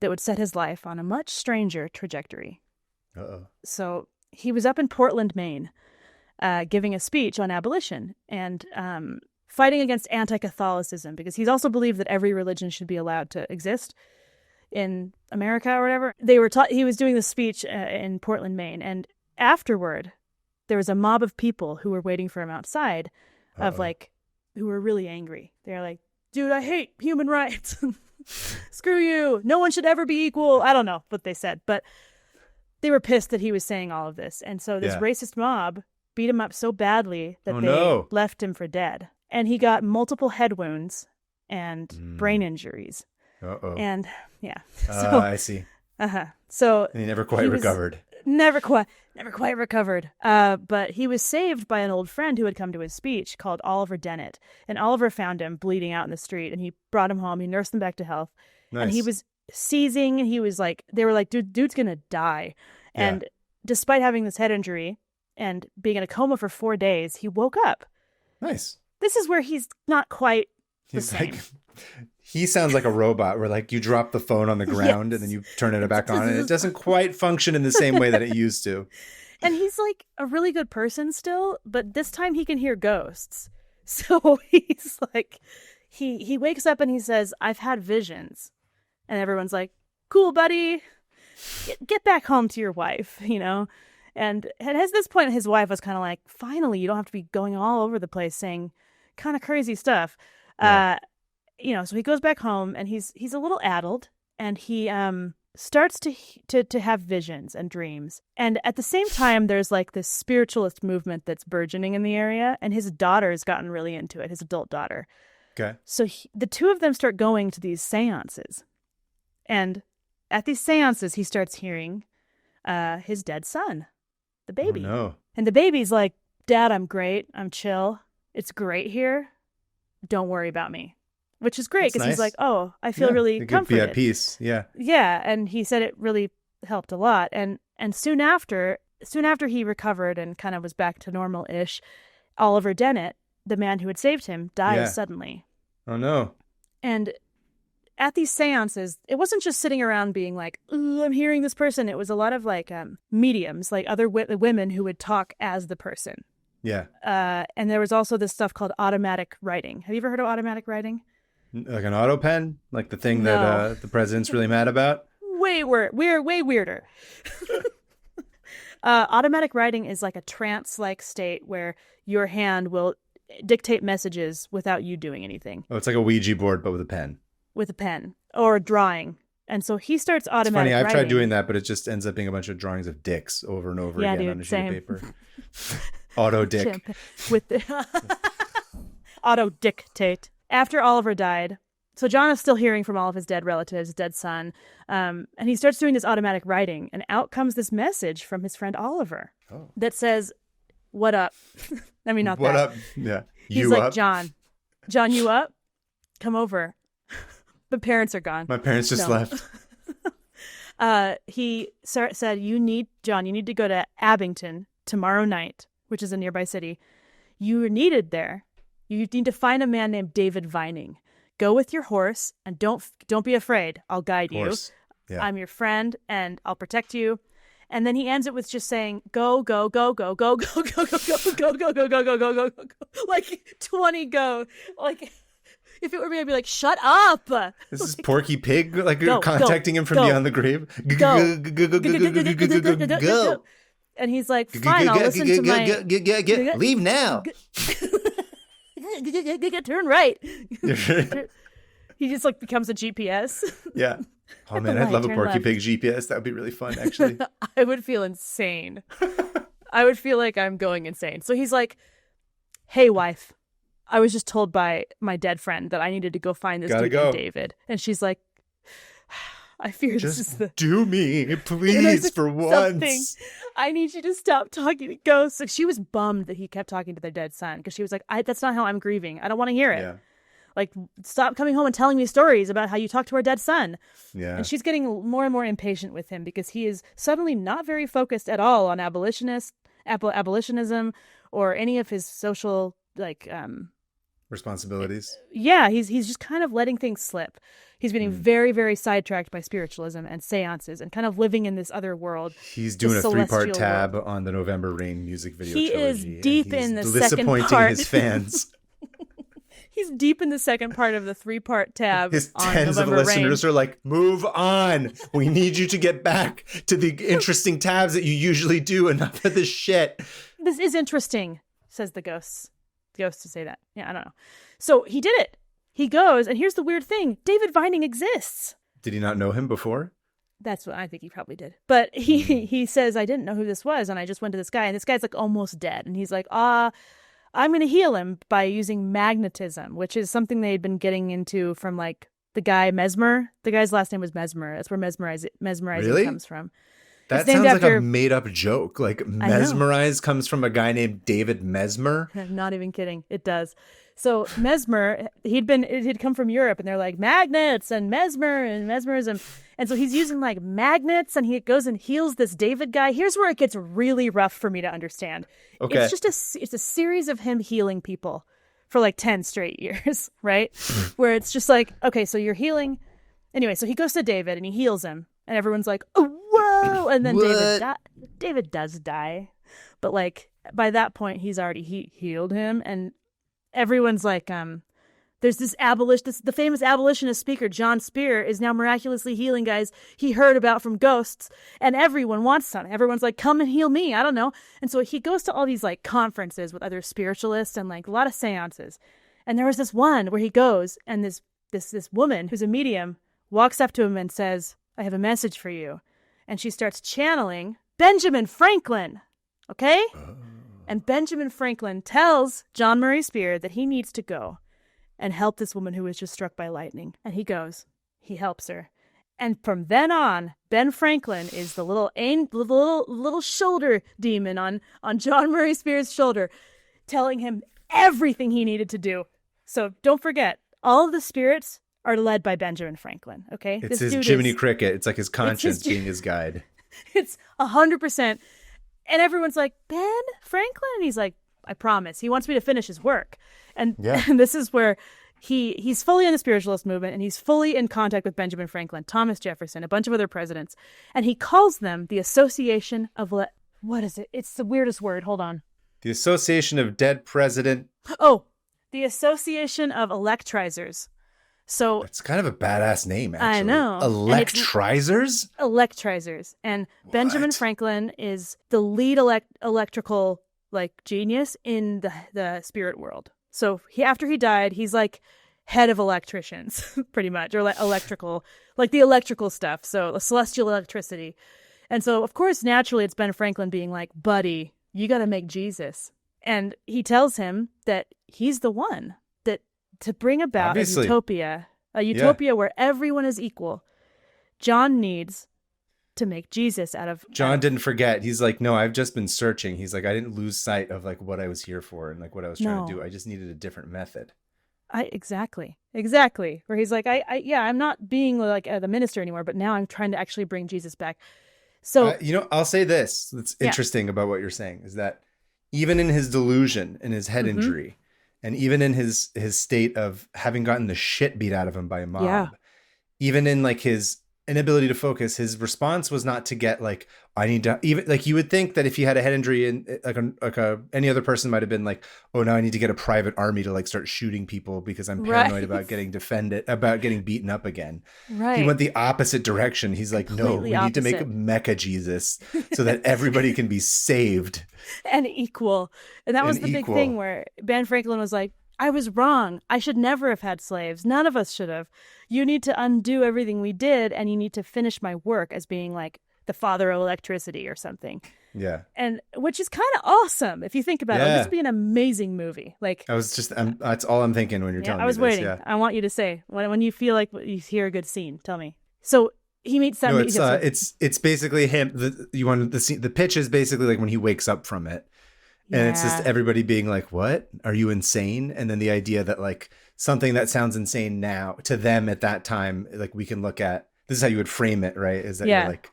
that would set his life on a much stranger trajectory. Uh-oh. So he was up in Portland, Maine, giving a speech on abolition and fighting against anti-Catholicism, because he's also believed that every religion should be allowed to exist in America or whatever. He was doing this speech in Portland, Maine, and afterward, there was a mob of people who were waiting for him outside, of like, who were really angry. They're like, dude, I hate human rights. Screw you. No one should ever be equal. I don't know what they said, but they were pissed that he was saying all of this. And so this racist mob beat him up so badly that they left him for dead. And he got multiple head wounds and brain injuries. And yeah. So, I see. So and he never quite recovered. Never quite recovered. But he was saved by an old friend who had come to his speech called Oliver Dennett. And Oliver found him bleeding out in the street, and he brought him home. He nursed him back to health. Nice. And he was seizing. He was like, they were like, dude's going to die. Yeah. And despite having this head injury and being in a coma for 4 days, he woke up. Nice. This is where he's not quite the same. Like, he sounds like a robot where like you drop the phone on the ground and then you turn it back on and it doesn't quite function in the same way that it used to. And he's like a really good person still, but this time he can hear ghosts. So he's like, he wakes up and he says, I've had visions. And everyone's like, cool, buddy. Get back home to your wife, you know? And at this point, his wife was kind of like, finally, you don't have to be going all over the place saying kind of crazy stuff. Yeah. You know, so he goes back home and he's a little addled, and he starts to have visions and dreams. And at the same time, there's like this spiritualist movement that's burgeoning in the area, and his daughter's gotten really into it, his adult daughter. Okay. So the two of them start going to these seances, and at these seances, he starts hearing his dead son, the baby. Oh, no. And the baby's like, Dad, I'm great. I'm chill. It's great here. Don't worry about me. Which is great, because nice. He's like, oh, I feel really comforted. Be at peace. Yeah. Yeah. And he said it really helped a lot. And soon after he recovered and kind of was back to normal-ish, Oliver Dennett, the man who had saved him, dies suddenly. Oh, no. And at these seances, it wasn't just sitting around being like, ooh, I'm hearing this person. It was a lot of like mediums, like other women who would talk as the person. Yeah. And there was also this stuff called automatic writing. Have you ever heard of automatic writing? Like an auto pen? Like the thing that the president's really mad about? Way weirder. Automatic writing is like a trance-like state where your hand will dictate messages without you doing anything. Oh, it's like a Ouija board, but with a pen. With a pen. Or drawing. And so he starts automatic writing. I've tried doing that, but it just ends up being a bunch of drawings of dicks over and over again on a sheet of paper. Auto dick. With the auto dictate. After Oliver died, so John is still hearing from all of his dead relatives, dead son, and he starts doing this automatic writing, and out comes this message from his friend Oliver that says, what up? I mean, not what that. What up? Yeah. He's like, John, you up? Come over. The parents are gone. My parents just left. He said, you need to go to Abington tomorrow night, which is a nearby city. You are needed there. You need to find a man named David Vining. Go with your horse and don't be afraid. I'll guide you. Yeah. I'm your friend and I'll protect you. And then he ends it with just saying, go, go, go, go, go, go, go, go, go, go, go, go, go, go, go, go, go, like 20 go. Like if it were me, I'd be like, shut up. This is Porky Pig, like contacting him from beyond the grave. Go. And he's like, fine, I'll listen to my... Leave now. Turn right. He just like becomes a GPS. Yeah. Oh man, I'd love a Porky Pig GPS. That would be really fun, actually. I would feel insane. I would feel like I'm going insane. So he's like, hey, wife, I was just told by my dead friend that I needed to go find this dude named David. And she's like, I fear this is Just the do me, And I please, said, for "Something. once. I need you to stop talking to ghosts." Like, she was bummed that he kept talking to their dead son because she was like, "That's not how I'm grieving. I don't want to hear it. Yeah. Like, stop coming home and telling me stories about how you talk to our dead son." Yeah. And she's getting more and more impatient with him because he is suddenly not very focused at all on abolitionism or any of his social, like, Responsibilities. yeah, he's just kind of letting things slip. He's getting very, very sidetracked by spiritualism and seances and kind of living in this other world. He's doing a celestial 3-part tab world. on the November Rain music video He trilogy. is deep and he's in the second disappointing part. his fans. He's deep in the second part of the 3-part tab. His on tens of November listeners Rain. are like, move on. We need you to get back to the interesting tabs that you usually do. Enough of this shit. This is interesting, says the ghosts. The ghosts to say that. Yeah, I don't know. So he did it. He goes, and here's the weird thing. David Vining exists. Did he not know him before? That's what I think he probably did. But he says, "I didn't know who this was, and I just went to this guy, and this guy's like almost dead." And he's like, I'm going to heal him by using magnetism, which is something they had been getting into from like the guy Mesmer. The guy's last name was Mesmer. That's where mesmerizing Really? comes from. That It's named sounds after- like a made-up joke. Like, mesmerize comes from a guy named David Mesmer. I'm not even kidding. It does. So Mesmer, he'd come from Europe, and they're like magnets and mesmer and mesmerism. And so he's using like magnets, and he goes and heals this David guy. Here's where it gets really rough for me to understand. Okay. It's just it's a series of him healing people for like 10 straight years, right? Where it's just like, okay, so you're healing. Anyway, so he goes to David and he heals him, and everyone's like, "Oh, whoa!" And then David does die, but like by that point he's already healed him, and everyone's like, there's the famous abolitionist speaker John Spear is now miraculously healing guys he heard about from ghosts, and everyone wants some. Everyone's like, "Come and heal me." I don't know. And so he goes to all these like conferences with other spiritualists and like a lot of seances. And there was this one where he goes, and this woman who's a medium walks up to him and says, "I have a message for you." And she starts channeling Benjamin Franklin. Okay? And Benjamin Franklin tells John Murray Spear that he needs to go and help this woman who was just struck by lightning. And he goes. He helps her. And from then on, Ben Franklin is the little shoulder demon on John Murray Spear's shoulder, telling him everything he needed to do. So don't forget, all of the spirits are led by Benjamin Franklin. Okay? It's his Jiminy Cricket. It's like his conscience being his guide. It's 100%. And everyone's like, "Ben Franklin?" And he's like, "I promise." He wants me to finish his work. And, and this is where he's fully in the spiritualist movement, and he's fully in contact with Benjamin Franklin, Thomas Jefferson, a bunch of other presidents. And he calls them the Association of... what is it? It's the weirdest word. Hold on. The Association of Dead President. Oh, the Association of Electrizers. So It's kind of a badass name, actually. I know. Electrizers? Electrizers. And Benjamin Franklin is the lead electrical like genius in the spirit world. So after he died, he's like head of electricians, pretty much, or like electrical, like the electrical stuff. So the celestial electricity. And so, of course, naturally, it's Ben Franklin being like, "Buddy, you got to make Jesus." And he tells him that he's the one that to bring about Obviously. a utopia where everyone is equal. John needs to make Jesus out of... John didn't forget. He's like, "No, I've just been searching." He's like, "I didn't lose sight of like what I was here for and like what I was trying to do. I just needed a different method." Exactly. Where he's like, I'm not being like the minister anymore, but now I'm trying to actually bring Jesus back. So, I'll say this. That's interesting about what you're saying is that even in his delusion, in his head injury, and even in his state of having gotten the shit beat out of him by a mob, even in like his inability to focus, his response was not to get like, "I need to," even like you would think that if he had a head injury and any other person might have been like, "Oh, now I need to get a private army to like start shooting people because I'm paranoid about getting beaten up again." Right. He went the opposite direction. He's like, "No, we need to make a mecha Jesus so that everybody can be saved." And equal. And that was the big thing where Ben Franklin was like, "I was wrong. I should never have had slaves. None of us should have. You need to undo everything we did, and you need to finish my work as being like the father of electricity or something." Yeah. And which is kind of awesome if you think about it. This would be an amazing movie. Like that's all I'm thinking when you're telling me I was this. waiting. Yeah. I want you to say when you feel like you hear a good scene, tell me. So he meets some. No, it's basically him. You want the scene, the pitch is basically like when he wakes up from it, and it's just everybody being like, "What? Are you insane?" And then the idea that like something that sounds insane now to them at that time, like we can look at this is how you would frame it, right? Is that you're like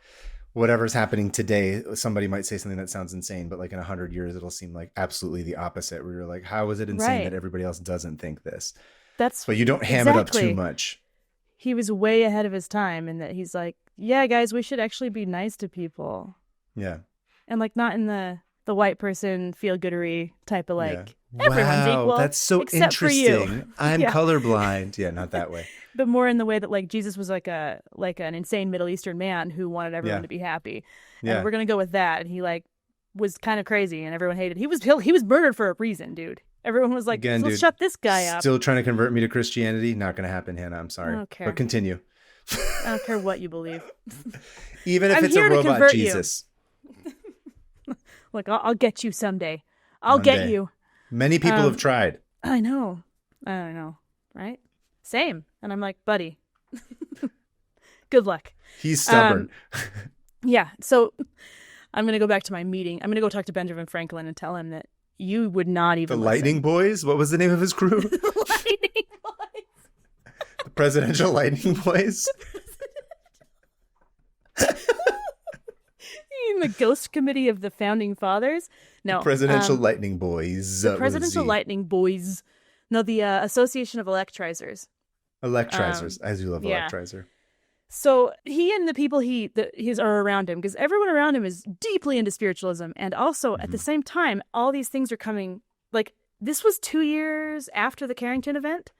whatever's happening today, somebody might say something that sounds insane, but like in 100 years, it'll seem like absolutely the opposite. Where you're like, how is it insane that everybody else doesn't think this? But you don't ham it up too much. He was way ahead of his time in that he's like, yeah, guys, we should actually be nice to people. Yeah. And like not in the white person feel goodery type of like, everyone's equal. That's so interesting. I'm colorblind. Yeah, not that way. But more in the way that like Jesus was like an insane Middle Eastern man who wanted everyone to be happy. And we're gonna go with that. And he like was kind of crazy and everyone hated. He was murdered for a reason, dude. Everyone was like, again, let's shut this guy up. Still trying to convert me to Christianity? Not gonna happen, Hannah. I'm sorry. I don't care. But continue. I don't care what you believe. Even if it's a robot Jesus. Like, I'll get you someday. I'll get you. Many people have tried. I know. Right? Same. And I'm like, buddy, good luck. He's stubborn. Yeah. So I'm going to go back to my meeting. I'm going to go talk to Benjamin Franklin and tell him that you would not even The Lightning Boys? What was the name of his crew? The Lightning Boys. The Presidential Lightning Boys? The Ghost Committee of the Founding Fathers? No. The Presidential Lightning Boys. The Presidential Lightning Boys. No, the Association of Electrizers. Electrizers. I do love Electrizer. So he and the people he are around him, because everyone around him is deeply into spiritualism. And also, at the same time, all these things are coming. Like, this was 2 years after the Carrington event.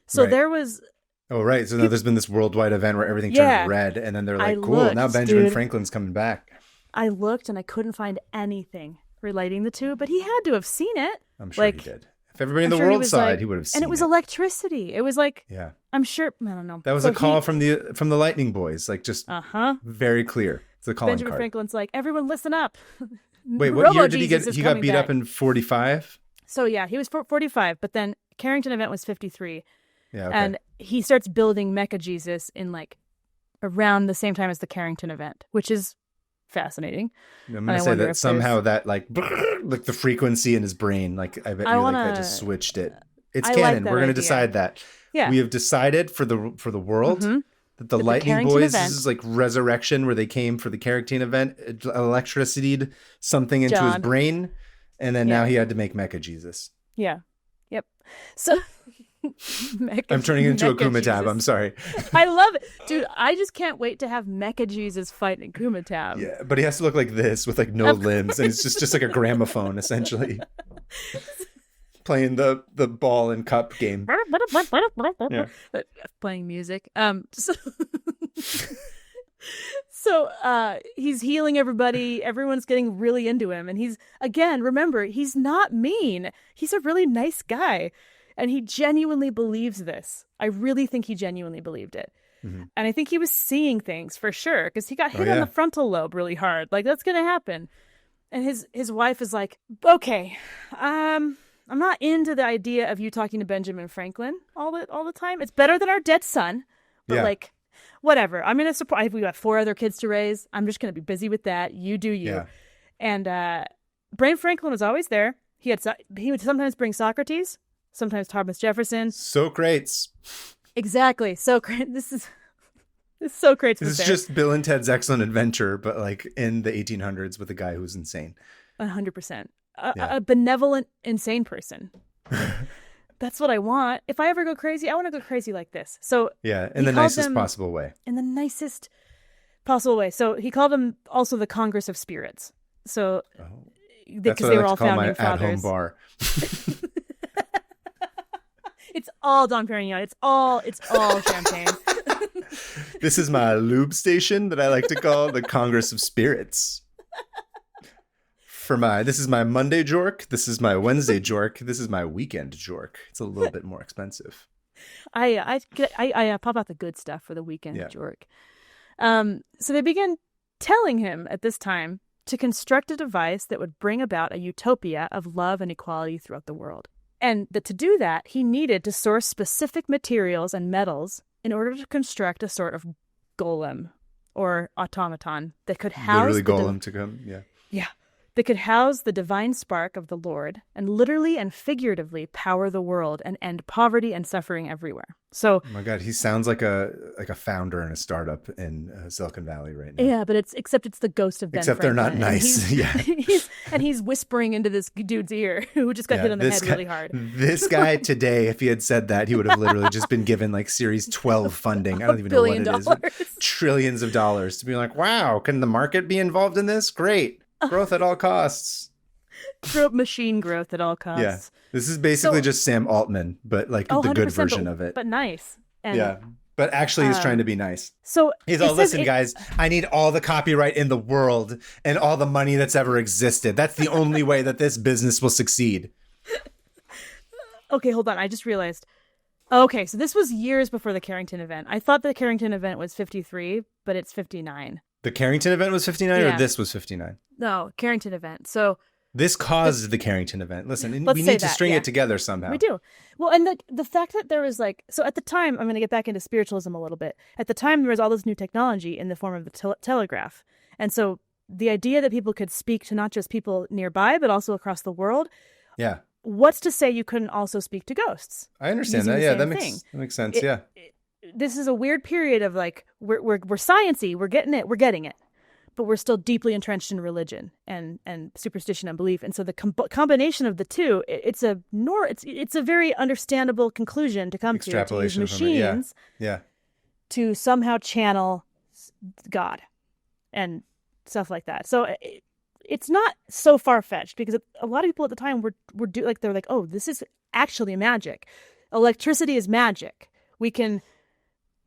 So there was... Oh, right. So now there's been this worldwide event where everything turned red. And then they're like, cool, now Benjamin Franklin's coming back. I looked and I couldn't find anything relating the two, but he had to have seen it. I'm sure he did. If everybody in the world saw it, he would have seen it. And it was electricity. It was like, I'm sure, I don't know. That was a call from the Lightning Boys, like just very clear. It's a calling Benjamin card. Franklin's like, everyone listen up. Wait, what year did he get? He got beat up in 45? So yeah, he was 45, but then Carrington event was 53. Yeah, okay. And he starts building Mecha Jesus in like around the same time as the Carrington event, which is fascinating. I'm going to say that somehow that like the frequency in his brain, like I bet like that just switched it. It's canon. We're going to decide that. Yeah. We have decided for the world that the Lightning Boys, this is like resurrection where they came for the Carrington event, electricity'd something into his brain, and then now he had to make Mecha Jesus. Yeah. Yep. So I'm turning into a Kuma Tab. I'm sorry. I love it. Dude, I just can't wait to have Mecha Jesus fight in Kuma Tab. Yeah, but he has to look like this with like no limbs, and it's just like a gramophone, essentially. Playing the ball and cup game. Yeah. Playing music. So he's healing everybody. Everyone's getting really into him. And he's, again, remember, he's not mean. He's a really nice guy. And he genuinely believes this. I really think he genuinely believed it. Mm-hmm. And I think he was seeing things for sure, because he got hit on the frontal lobe really hard. Like, that's going to happen. And his wife is like, okay, I'm not into the idea of you talking to Benjamin Franklin all the time. It's better than our dead son. But like, whatever. I'm going to support. We got 4 other kids to raise. I'm just going to be busy with that. You do you. Yeah. And Brain Franklin was always there. He would sometimes bring Socrates. Sometimes Thomas Jefferson. Socrates. Exactly. Socrates. This is Socrates. This is just Bill and Ted's Excellent Adventure, but like in the 1800s with a guy who's insane. 100%. A benevolent, insane person. That's what I want. If I ever go crazy, I want to go crazy like this. So yeah, in the nicest possible way. In the nicest possible way. So he called them also the Congress of Spirits. So because they were all founding fathers. At-home bar. It's all Dom Perignon. It's all champagne. This is my lube station that I like to call the Congress of Spirits. This is my Monday jork. This is my Wednesday jork. This is my weekend jork. It's a little bit more expensive. I pop out the good stuff for the weekend jork. So they began telling him at this time to construct a device that would bring about a utopia of love and equality throughout the world. And that to do that, he needed to source specific materials and metals in order to construct a sort of golem or automaton that could house Literally golem to come. Yeah. Yeah. That could house the divine spark of the Lord and literally and figuratively power the world and end poverty and suffering everywhere. So, oh my God, he sounds like a founder in a startup in Silicon Valley right now. Yeah, but it's the ghost of Ben Except Franklin. they're not nice. He's whispering into this dude's ear who just got hit on the head really hard. This guy today, if he had said that, he would have literally just been given like Series 12 funding. I don't even know what it is. Trillions of dollars to be like, wow, can the market be involved in this? Great. Growth at all costs. Machine growth at all costs. Yeah. This is basically just Sam Altman, but like the good version of it. But nice. And, yeah. But actually he's trying to be nice. So he's all, listen, guys, I need all the copyright in the world and all the money that's ever existed. That's the only way that this business will succeed. Okay, hold on. I just realized. Okay, so this was years before the Carrington event. I thought the Carrington event was 53, but it's 59. The Carrington event was 59 or this was 59? No, Carrington event. So this caused the Carrington event. Listen, we need to string it together somehow. We do. Well, and the fact that there was like, so at the time, I'm going to get back into spiritualism a little bit. At the time, there was all this new technology in the form of the telegraph. And so the idea that people could speak to not just people nearby, but also across the world. Yeah. What's to say you couldn't also speak to ghosts? I understand that. Yeah, that makes sense. This is a weird period of like, we're sciencey, we're getting it. But we're still deeply entrenched in religion and superstition and belief, and so the combination of the two, it's a very understandable conclusion to come to use machines, to somehow channel God and stuff like that. So it's not so far fetched because a lot of people at the time they're like, oh, this is actually magic. Electricity is magic. We can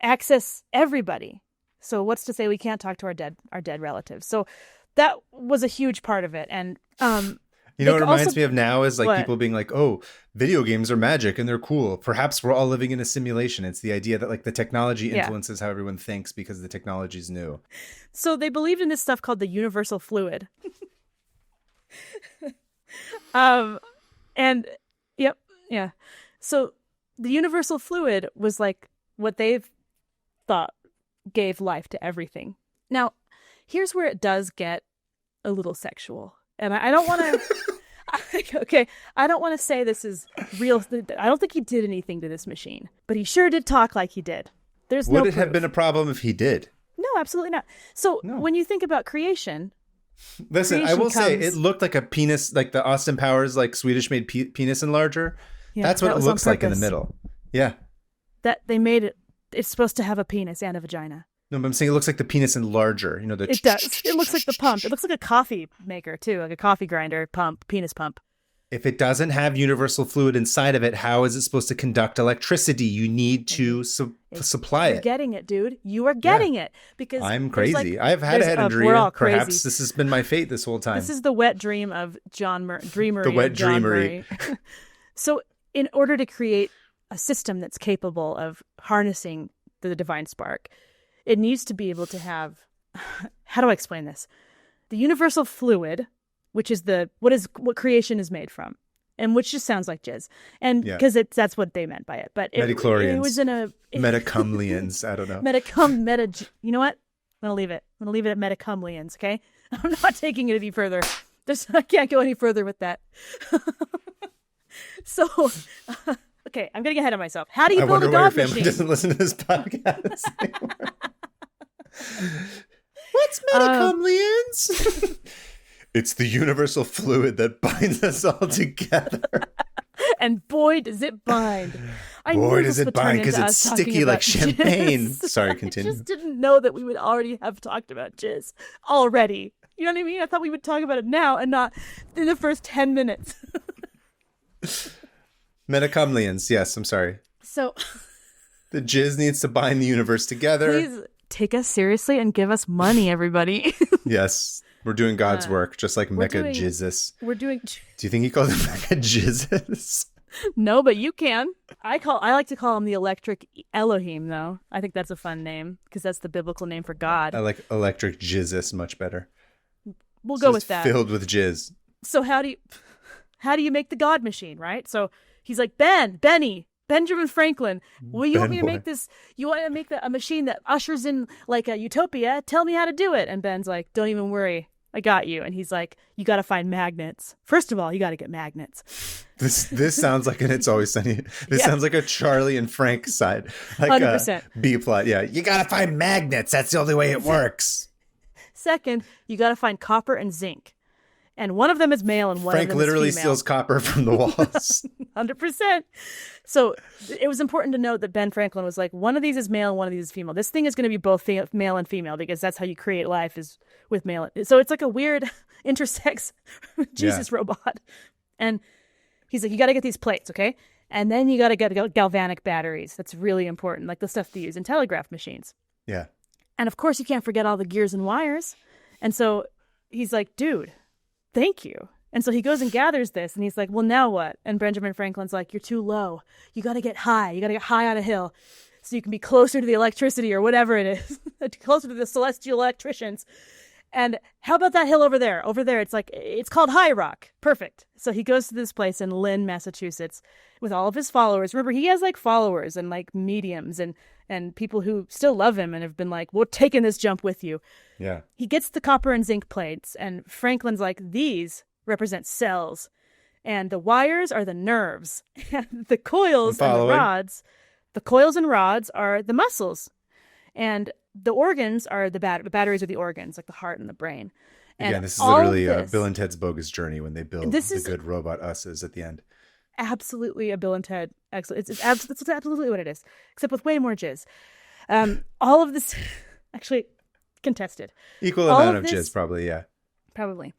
access everybody. So what's to say we can't talk to our dead relatives? So that was a huge part of it. And you know what it reminds me of now is like people being like, oh, video games are magic and they're cool. Perhaps we're all living in a simulation. It's the idea that like the technology influences how everyone thinks because the technology is new. So they believed in this stuff called the universal fluid. So the universal fluid was like what they've thought gave life to everything. Now, here's where it does get a little sexual. And I don't want to... I don't want to say this is real. I don't think he did anything to this machine. But he sure did talk like he did. Would it have been a problem if he did? No, absolutely not. So when you think about creation... Listen, I will say, it looked like a penis, like the Austin Powers, like Swedish-made penis enlarger. Yeah, that's what it looks like in the middle. Yeah. That they made it. It's supposed to have a penis and a vagina. No, but I'm saying it looks like the penis enlarger. You know, it does. It looks like the pump. It looks like a coffee maker too, like a coffee grinder pump, penis pump. If it doesn't have universal fluid inside of it, how is it supposed to conduct electricity? You need to supply it. You're getting it, dude. You are getting it because I'm crazy. I've had a head injury. Perhaps this has been my fate this whole time. This is the wet dream of Dreamery. The wet dreamery. So, in order to create a system that's capable of harnessing the divine spark, it needs to be able to have, how do I explain this? The universal fluid, which is what creation is made from, and which just sounds like jizz, and because that's what they meant by it. But it was in a metacumlians. I don't know. You know what? I'm gonna leave it. I'm gonna leave it at metacumlians. Okay, I'm not taking it any further. I can't go any further with that. So. Okay, I'm getting ahead of myself. How do you build a God machine? I wonder why your family doesn't listen to this podcast anymore. What's metacumlians? It's the universal fluid that binds us all together. And boy, does it bind. Boy, does it bind because it's sticky like champagne. Jizz. Sorry, continue. I just didn't know that we would already have talked about jizz already. You know what I mean? I thought we would talk about it now and not in the first 10 minutes. Metacumlians, yes, I'm sorry. So the jizz needs to bind the universe together. Please take us seriously and give us money, everybody. Yes, we're doing God's work, just like Mecha Jizzes. Do you think he calls it Mecha Jizzes? No, but you can. I like to call him the Electric Elohim, though. I think that's a fun name because that's the biblical name for God. I like Electric Jizzes much better. We'll go with that. Filled with jizz. So how do you make the God machine, right? So he's like, Benny, Benjamin Franklin, will you want me to Boy. make this? You want to make a machine that ushers in like a utopia? Tell me how to do it. And Ben's like, don't even worry. I got you. And he's like, you got to find magnets. First of all, you got to get magnets. This sounds like an It's Always Sunny. This sounds like a Charlie and Frank side. Like 100%. a B plot. Yeah. You got to find magnets. That's the only way it works. Second, you got to find copper and zinc. And one of them is male and one Frank of them is literally female. steals copper from the walls. 100%. So it was important to note that Ben Franklin was like, one of these is male and one of these is female. This thing is going to be both male and female because that's how you create life is with male. So it's like a weird intersex Jesus robot. And he's like, you got to get these plates, okay? And then you got to get galvanic batteries. That's really important, like the stuff they use in telegraph machines. Yeah. And of course, you can't forget all the gears and wires. And so he's like, dude, thank you. And so he goes and gathers this, and he's like, well, now what? And Benjamin Franklin's like, you're too low. You got to get high. You got to get high on a hill so you can be closer to the electricity or whatever it is, closer to the celestial electricians. And how about that hill over there? Over there, it's called High Rock. Perfect. So he goes to this place in Lynn, Massachusetts with all of his followers. Remember, he has like followers and like mediums and people who still love him and have been like, we're taking this jump with you. Yeah. He gets the copper and zinc plates, and Franklin's like, these represent cells, and the wires are the nerves, and the coils and the rods. The coils and rods are the muscles, and the organs are the batteries are the organs, like the heart and the brain. And again, this is literally this, Bill and Ted's Bogus Journey when they build the good robot us's at the end. Absolutely a Bill and Ted. Excellent. It's absolutely what it is, except with way more jizz. All of this, actually, contested. Equal amount of jizz, probably, yeah. Probably.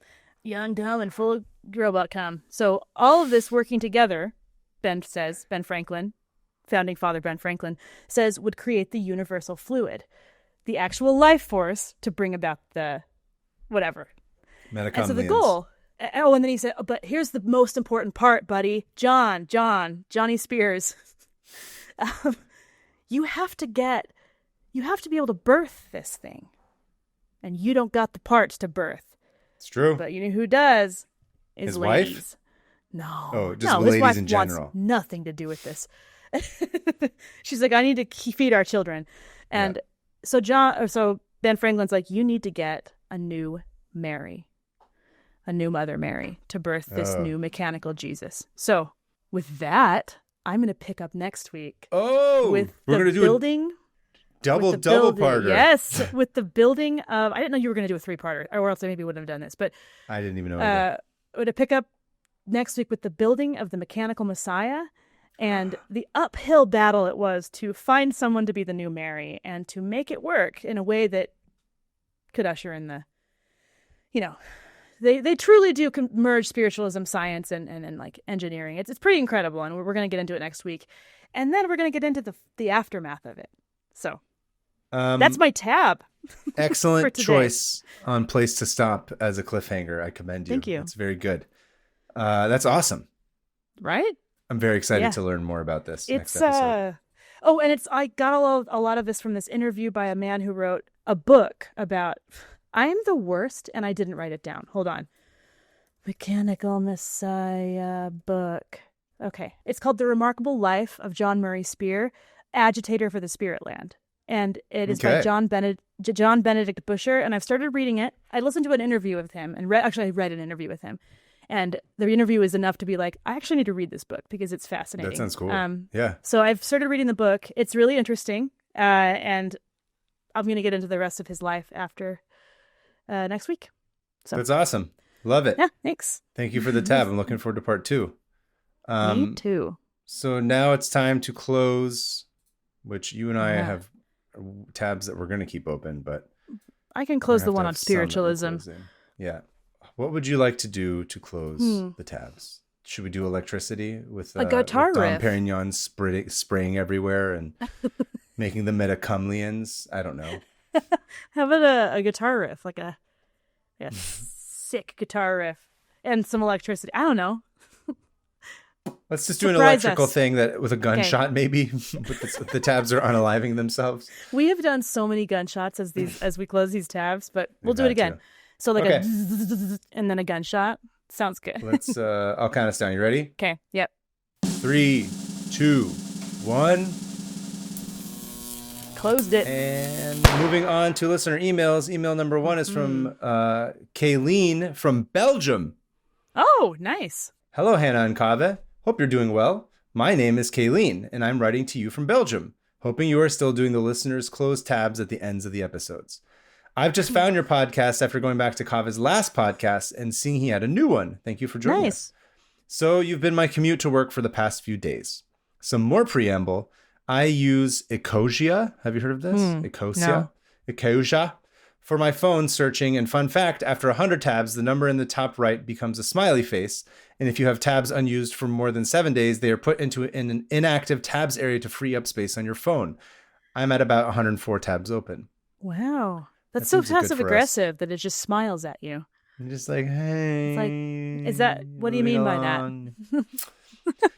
Young, dumb, and full of robot cum. So all of this working together, Ben Franklin, founding father Ben Franklin, says would create the universal fluid, the actual life force to bring about the whatever. And so the goal. Oh, and then he said, oh, but here's the most important part, buddy. Johnny Spears. You have to be able to birth this thing. And you don't got the parts to birth. It's true. But you know who does? His ladies. wife? No. Oh, just his ladies wife in general. Wants nothing to do with this. She's like, I need to feed our children. And so Ben Franklin's like, you need to get a new Mary. A new Mother Mary to birth this new mechanical Jesus. So with that, I'm going to pick up next week. Oh, with we're going to do building. Double parter. Yes, with the building of. I didn't know you were going to do a 3-parter, or else I maybe wouldn't have done this. But I didn't even know. I'm going to pick up next week with the building of the mechanical Messiah and the uphill battle it was to find someone to be the new Mary and to make it work in a way that could usher in the, They truly do merge spiritualism, science, and like engineering. It's pretty incredible, and we're going to get into it next week, and then we're going to get into the aftermath of it. So that's my tab. Excellent choice on place to stop as a cliffhanger. I commend you. Thank you. It's very good. That's awesome. Right? I'm very excited to learn more about this next episode. I got a lot of this from this interview by a man who wrote a book about. I'm the worst, and I didn't write it down. Hold on. Mechanical Messiah book. Okay. It's called The Remarkable Life of John Murray Spear, Agitator for the Spirit Land. And it is by John Benedict Buescher, and I've started reading it. I listened to an interview with him, and I read an interview with him. And the interview is enough to be like, I actually need to read this book because it's fascinating. That sounds cool. Yeah. So I've started reading the book. It's really interesting, and I'm going to get into the rest of his life after next week. So that's awesome. Love it. Yeah, thanks. Thank you for the tab. I'm looking forward to part 2. Me too. So now it's time to close, which you and I have tabs that we're going to keep open, but I can close the one on spiritualism. Yeah. What would you like to do to close the tabs? Should we do electricity with a guitar with Dom riff? Perignon spraying everywhere and making the metacumlians? I don't know. How about a guitar riff, like a sick guitar riff and some electricity? I don't know. Let's just do an electrical thing that with a gunshot, maybe. the tabs are unaliving themselves. We have done so many gunshots as we close these tabs, but we'll do it again. So like a and then a gunshot. Sounds good. Let's. I'll count us down. You ready? Okay. Yep. 3, 2, 1. Closed it. And moving on to listener emails. Email number 1 is from Kayleen from Belgium. Oh, nice. Hello, Hannah and Kaveh. Hope you're doing well. My name is Kayleen, and I'm writing to you from Belgium. Hoping you are still doing the listeners' closed tabs at the ends of the episodes. I've just found your podcast after going back to Kaveh's last podcast and seeing he had a new one. Thank you for joining us. So you've been my commute to work for the past few days. Some more preamble. I use Ecosia. Have you heard of this? Ecosia? No. Ecosia. For my phone searching. And fun fact, after 100 tabs, the number in the top right becomes a smiley face. And if you have tabs unused for more than 7 days, they are put into an inactive tabs area to free up space on your phone. I'm at about 104 tabs open. Wow. That's so passive aggressive that it just smiles at you. I'm just like, hey. It's like, is that, what do you mean by that?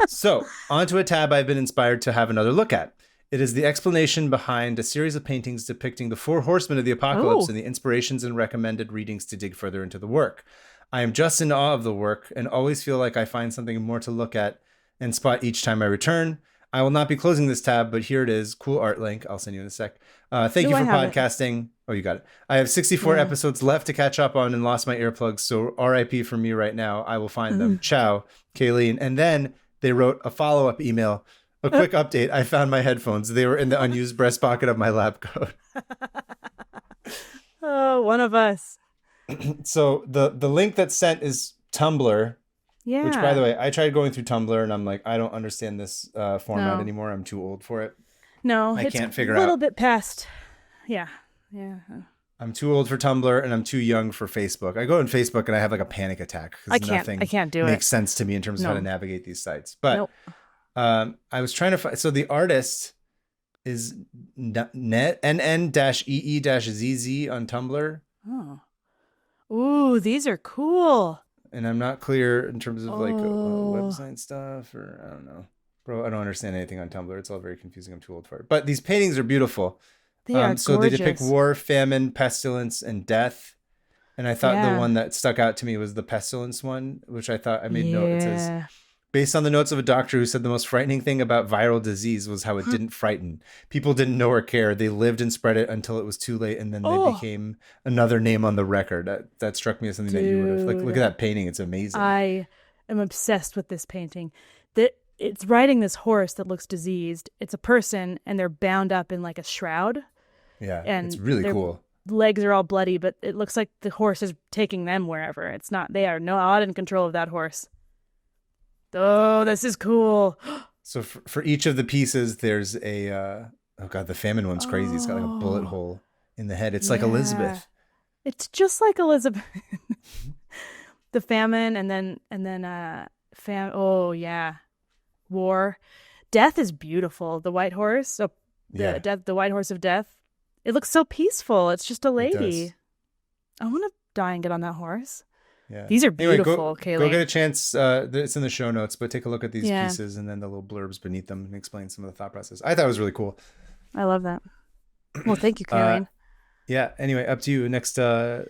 So, onto a tab I've been inspired to have another look at. It is the explanation behind a series of paintings depicting the 4 horsemen of the apocalypse and the inspirations and recommended readings to dig further into the work. I am just in awe of the work and always feel like I find something more to look at and spot each time I return. I will not be closing this tab, but here it is. Cool art link. I'll send you in a sec. Thank you for podcasting. Oh, you got it. I have 64 episodes left to catch up on and lost my earplugs. So RIP from me right now. I will find them. Ciao, Kayleen. And then they wrote a follow-up email. A quick update. I found my headphones. They were in the unused breast pocket of my lab coat. Oh, one of us. So the link that's sent is Tumblr. Yeah. Which, by the way, I tried going through Tumblr and I'm like, I don't understand this format anymore. I'm too old for it. No, I can't figure out. A little out. Bit past. Yeah. I'm too old for Tumblr and I'm too young for Facebook. I go on Facebook and I have like a panic attack because I can't do makes sense to me in terms of how to navigate these sites. But I was trying to find. So the artist is NN-EE-ZZ on Tumblr. Oh. Ooh, these are cool. And I'm not clear in terms of like website stuff or I don't know. Bro, I don't understand anything on Tumblr. It's all very confusing. I'm too old for it. But these paintings are beautiful. They are so gorgeous. They depict war, famine, pestilence, and death. And I thought the one that stuck out to me was the pestilence one, which I thought I made note. It says, based on the notes of a doctor who said the most frightening thing about viral disease was how it didn't frighten. People didn't know or care. They lived and spread it until it was too late. And then they became another name on the record. That struck me as something that you would have. Like, look at that painting. It's amazing. I am obsessed with this painting. It's riding this horse that looks diseased. It's a person and they're bound up in like a shroud. Yeah, and it's really cool. Legs are all bloody, but it looks like the horse is taking them wherever. It's not. They are not in control of that horse. Oh, this is cool. So for each of the pieces, there's a oh god, the famine one's crazy. It's got like a bullet hole in the head. It's like Elizabeth. It's just like Elizabeth. The famine, and then oh yeah, war, death is beautiful. The white horse, so the white horse of death. It looks so peaceful. It's just a lady. I want to die and get on that horse. Yeah. These are beautiful, Kaylee. Go get a chance. It's in the show notes, but take a look at these pieces and then the little blurbs beneath them and explain some of the thought process. I thought it was really cool. I love that. Well, thank you, Kayleen. Yeah. Anyway, up to you. Next. So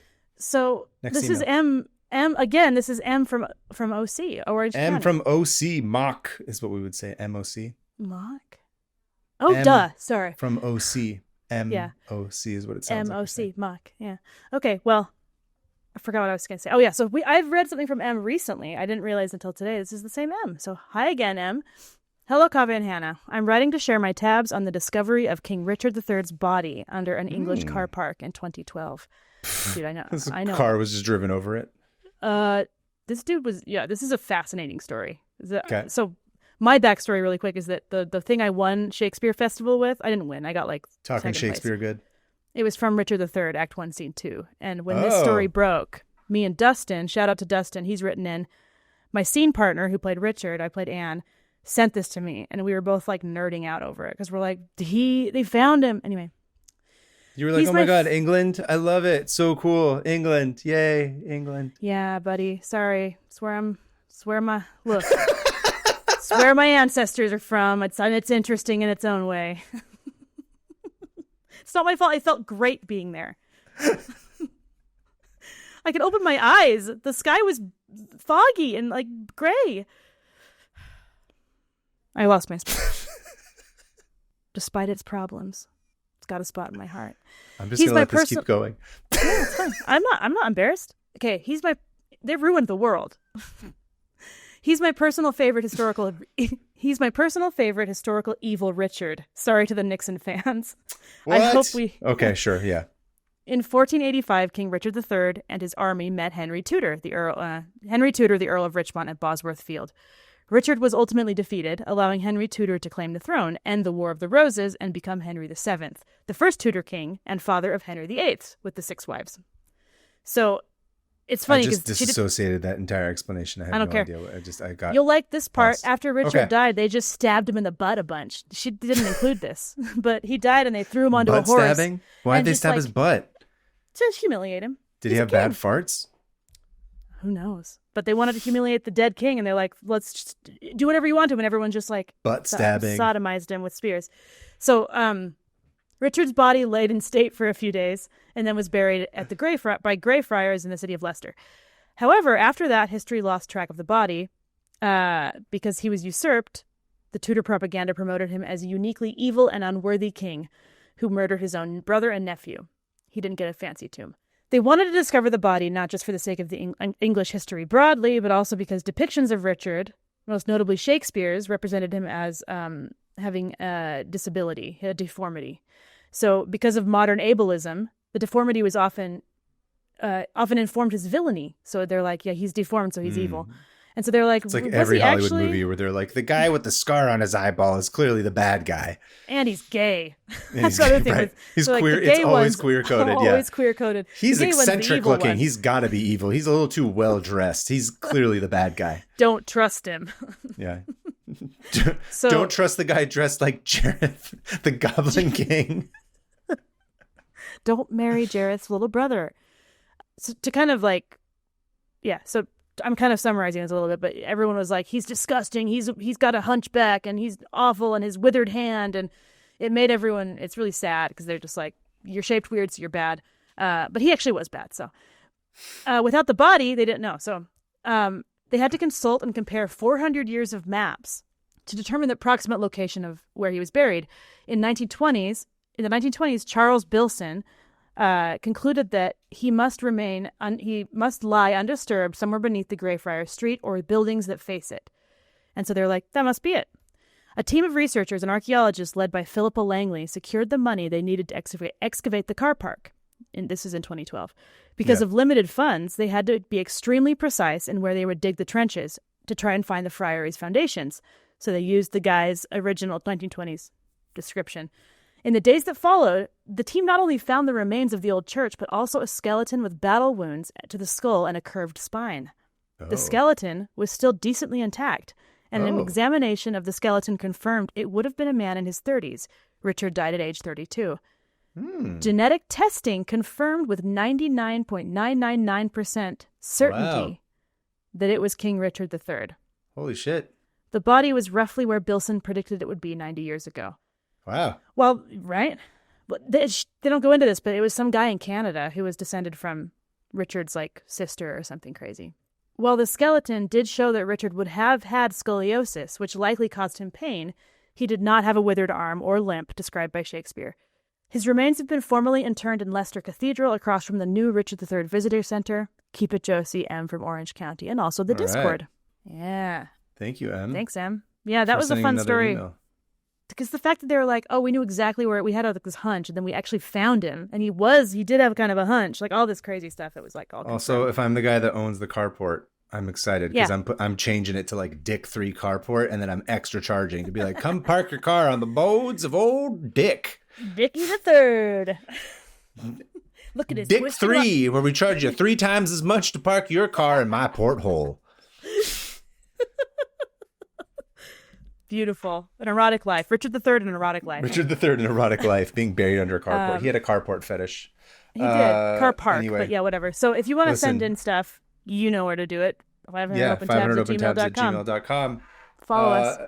next this email. is M again. This is M from OC. Orange M County. from OC. Mock is what we would say. MOC. Mock. Oh, duh. Sorry. From OC. MOC is what it sounds like. MOC. Mock. Yeah. Okay. Well. I forgot what I was going to say. Oh, yeah. So I've read something from M recently. I didn't realize until today this is the same M. So hi again, M. Hello, Kaveh and Hannah. I'm writing to share my tabs on the discovery of King Richard III's body under an English car park in 2012. Dude, I know. This car was just driven over it. This dude was, this is a fascinating story. Okay. So my backstory really quick is that the thing I won Shakespeare Festival with, I didn't win. I got like Talking Shakespeare place. Good. It was from Richard III, Act 1, Scene 2. And when this story broke, me and Dustin, shout out to Dustin, he's written in, my scene partner who played Richard, I played Anne, sent this to me. And we were both like nerding out over it because we're like, they found him. Anyway. You were like, oh my God, England? I love it. So cool. England. Yay, England. Yeah, buddy. Sorry. Swear my ancestors are from. It's interesting in its own way. It's not my fault. I felt great being there. I could open my eyes. The sky was foggy and like gray. I lost my spot. despite its problems. It's got a spot in my heart. I'm just going to let this keep going. Yeah, it's fine. I'm not embarrassed. Okay, they ruined the world. He's my personal favorite historical evil Richard. Sorry to the Nixon fans. What? I hope Okay, sure, yeah. In 1485, King Richard III and his army met Henry Tudor, the Earl of Richmond at Bosworth Field. Richard was ultimately defeated, allowing Henry Tudor to claim the throne, end the War of the Roses, and become Henry VII, the first Tudor king and father of Henry VIII, with the 6 wives. So it's funny I because just disassociated that entire explanation. I don't care. Idea. You'll like this part. lost. After Richard died, they just stabbed him in the butt a bunch. She didn't include this, but he died and they threw him onto a horse. Butt stabbing? Why'd they stab his butt? To humiliate him. Did he have bad farts? Who knows? But they wanted to humiliate the dead king, and they're like, let's just do whatever you want to him. And everyone just like butt stabbing, sodomized him with spears. So Richard's body laid in state for a few days and then was buried at the by Greyfriars in the city of Leicester. However, after that, history lost track of the body because he was usurped. The Tudor propaganda promoted him as a uniquely evil and unworthy king who murdered his own brother and nephew. He didn't get a fancy tomb. They wanted to discover the body not just for the sake of the English history broadly, but also because depictions of Richard, most notably Shakespeare's, represented him as having a disability, a deformity. So because of modern ableism, the deformity was often informed his villainy. So they're like, yeah, he's deformed, so he's evil. And so they're like, it's like every Hollywood movie where they're like, the guy with the scar on his eyeball is clearly the bad guy. And he's gay. That's the other thing. Right. He's queer. Like, it's always queer-coded. Yeah. Always queer-coded. He's eccentric looking. He's got to be evil. He's a little too well-dressed. He's clearly the bad guy. Don't trust him. Yeah. Don't trust the guy dressed like Jareth, the Goblin King. Don't marry Jareth's little brother. So to kind of like, yeah, so I'm kind of summarizing this a little bit, but everyone was like, he's disgusting. He's got a hunchback and he's awful and his withered hand. And it made everyone, it's really sad because they're just like, you're shaped weird, so you're bad. But he actually was bad. So without the body, they didn't know. So they had to consult and compare 400 years of maps to determine the approximate location of where he was buried. In the 1920s, Charles Bilson concluded that he must lie undisturbed somewhere beneath the Greyfriars Street or buildings that face it. And so they're like, that must be it. A team of researchers and archaeologists led by Philippa Langley secured the money they needed to excavate the car park. And this is in 2012. Because of limited funds, they had to be extremely precise in where they would dig the trenches to try and find the friary's foundations. So they used the guy's original 1920s description. In the days that followed, the team not only found the remains of the old church, but also a skeleton with battle wounds to the skull and a curved spine. Oh. The skeleton was still decently intact, and an examination of the skeleton confirmed it would have been a man in his 30s. Richard died at age 32. Genetic testing confirmed with 99.999% certainty that it was King Richard III. Holy shit. The body was roughly where Bilson predicted it would be 90 years ago. Wow. Well, right? They don't go into this, but it was some guy in Canada who was descended from Richard's, like, sister or something crazy. While the skeleton did show that Richard would have had scoliosis, which likely caused him pain, he did not have a withered arm or limp described by Shakespeare. His remains have been formally interred in Leicester Cathedral across from the new Richard III Visitor Center. Keep it Josie, M from Orange County, and also the Discord. Right. Yeah. Thank you, M. Thanks, M. Yeah, that was a fun story. Email. Because the fact that they were like, oh, we knew exactly where we had this hunch, and then we actually found him, and he did have kind of a hunch, like all this crazy stuff. It was like all. Also, if I'm the guy that owns the carport, I'm excited because I'm changing it to like Dick 3 carport, and then I'm extra charging to be like, come park your car on the boards of old Dick. Dickie the Third. Look at his Dick 3, where we charge you 3 times as much to park your car in my porthole. Beautiful. An erotic life. Richard III, an erotic life. Richard III, an erotic life, being buried under a carport. He had a carport fetish. He did. Car park, anyway. But yeah, whatever. So if you want to send in stuff, you know where to do it. 500opentabs@gmail.com. Follow us.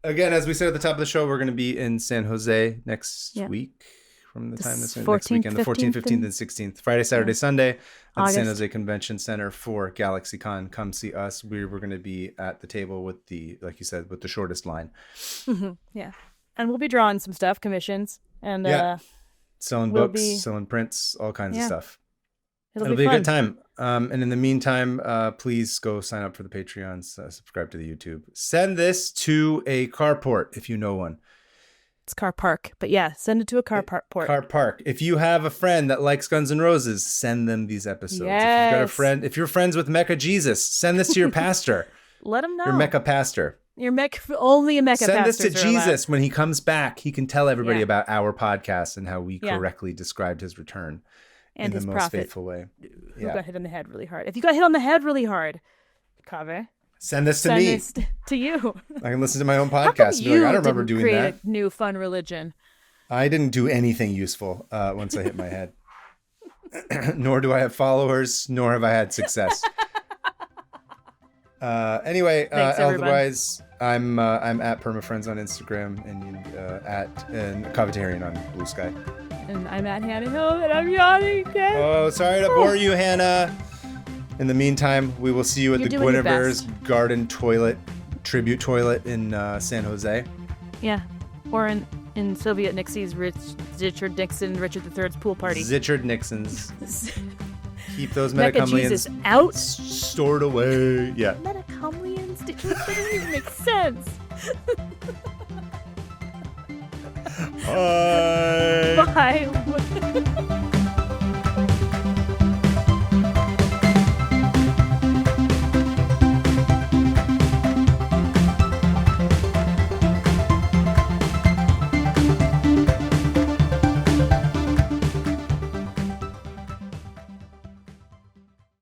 Again, as we said at the top of the show, we're going to be in San Jose next week. From the time that's next weekend, the 14th, 15th, and 16th. Friday, Saturday, Sunday at the San Jose Convention Center for GalaxyCon. Come see us. We're going to be at the table with like you said, with the shortest line. Mm-hmm. Yeah. And we'll be drawing some stuff, commissions, and selling we'll books, be- selling prints, all kinds of stuff. It'll be be a fun. good time. And in the meantime, please go sign up for the Patreons, subscribe to the YouTube. Send this to a carport if you know one. It's car park, but yeah, send it to a car port. Car park. If you have a friend that likes Guns N' Roses, send them these episodes. If you've got a friend, if you're friends with Mecca Jesus, send this to your pastor. Let him know. Your Mecca pastor. Only a Mecca Send pastors this to are allowed. Jesus when he comes back. He can tell everybody Yeah. about our podcast and how we correctly described his return And in his the most prophet, faithful way. who got hit on the head really hard. If you got hit on the head really hard, Kaveh, Send this to send me. this to you. I can listen to my own How come podcast and be you like, I don't remember didn't doing create that. a new fun religion? I didn't do anything useful once I hit my head. Nor do I have followers, nor have I had success. Anyway, Thanks, everyone. otherwise, I'm at PermaFriends on Instagram and at Taherian on Blue Sky. And I'm at Hannah Hill, and I'm yawning again. Oh, sorry to bore you, Hannah. In the meantime, we will see you at You're the doing your Guinevere's best. Garden Toilet Tribute Toilet in San Jose. Yeah, or in Soviet Nixie's Richard Nixon, Richard III's pool party. Zichard Nixon's. Keep those Mecca metacumlians Jesus out. stored away. Yeah. Metacumlians? That doesn't even make sense. Bye. Bye.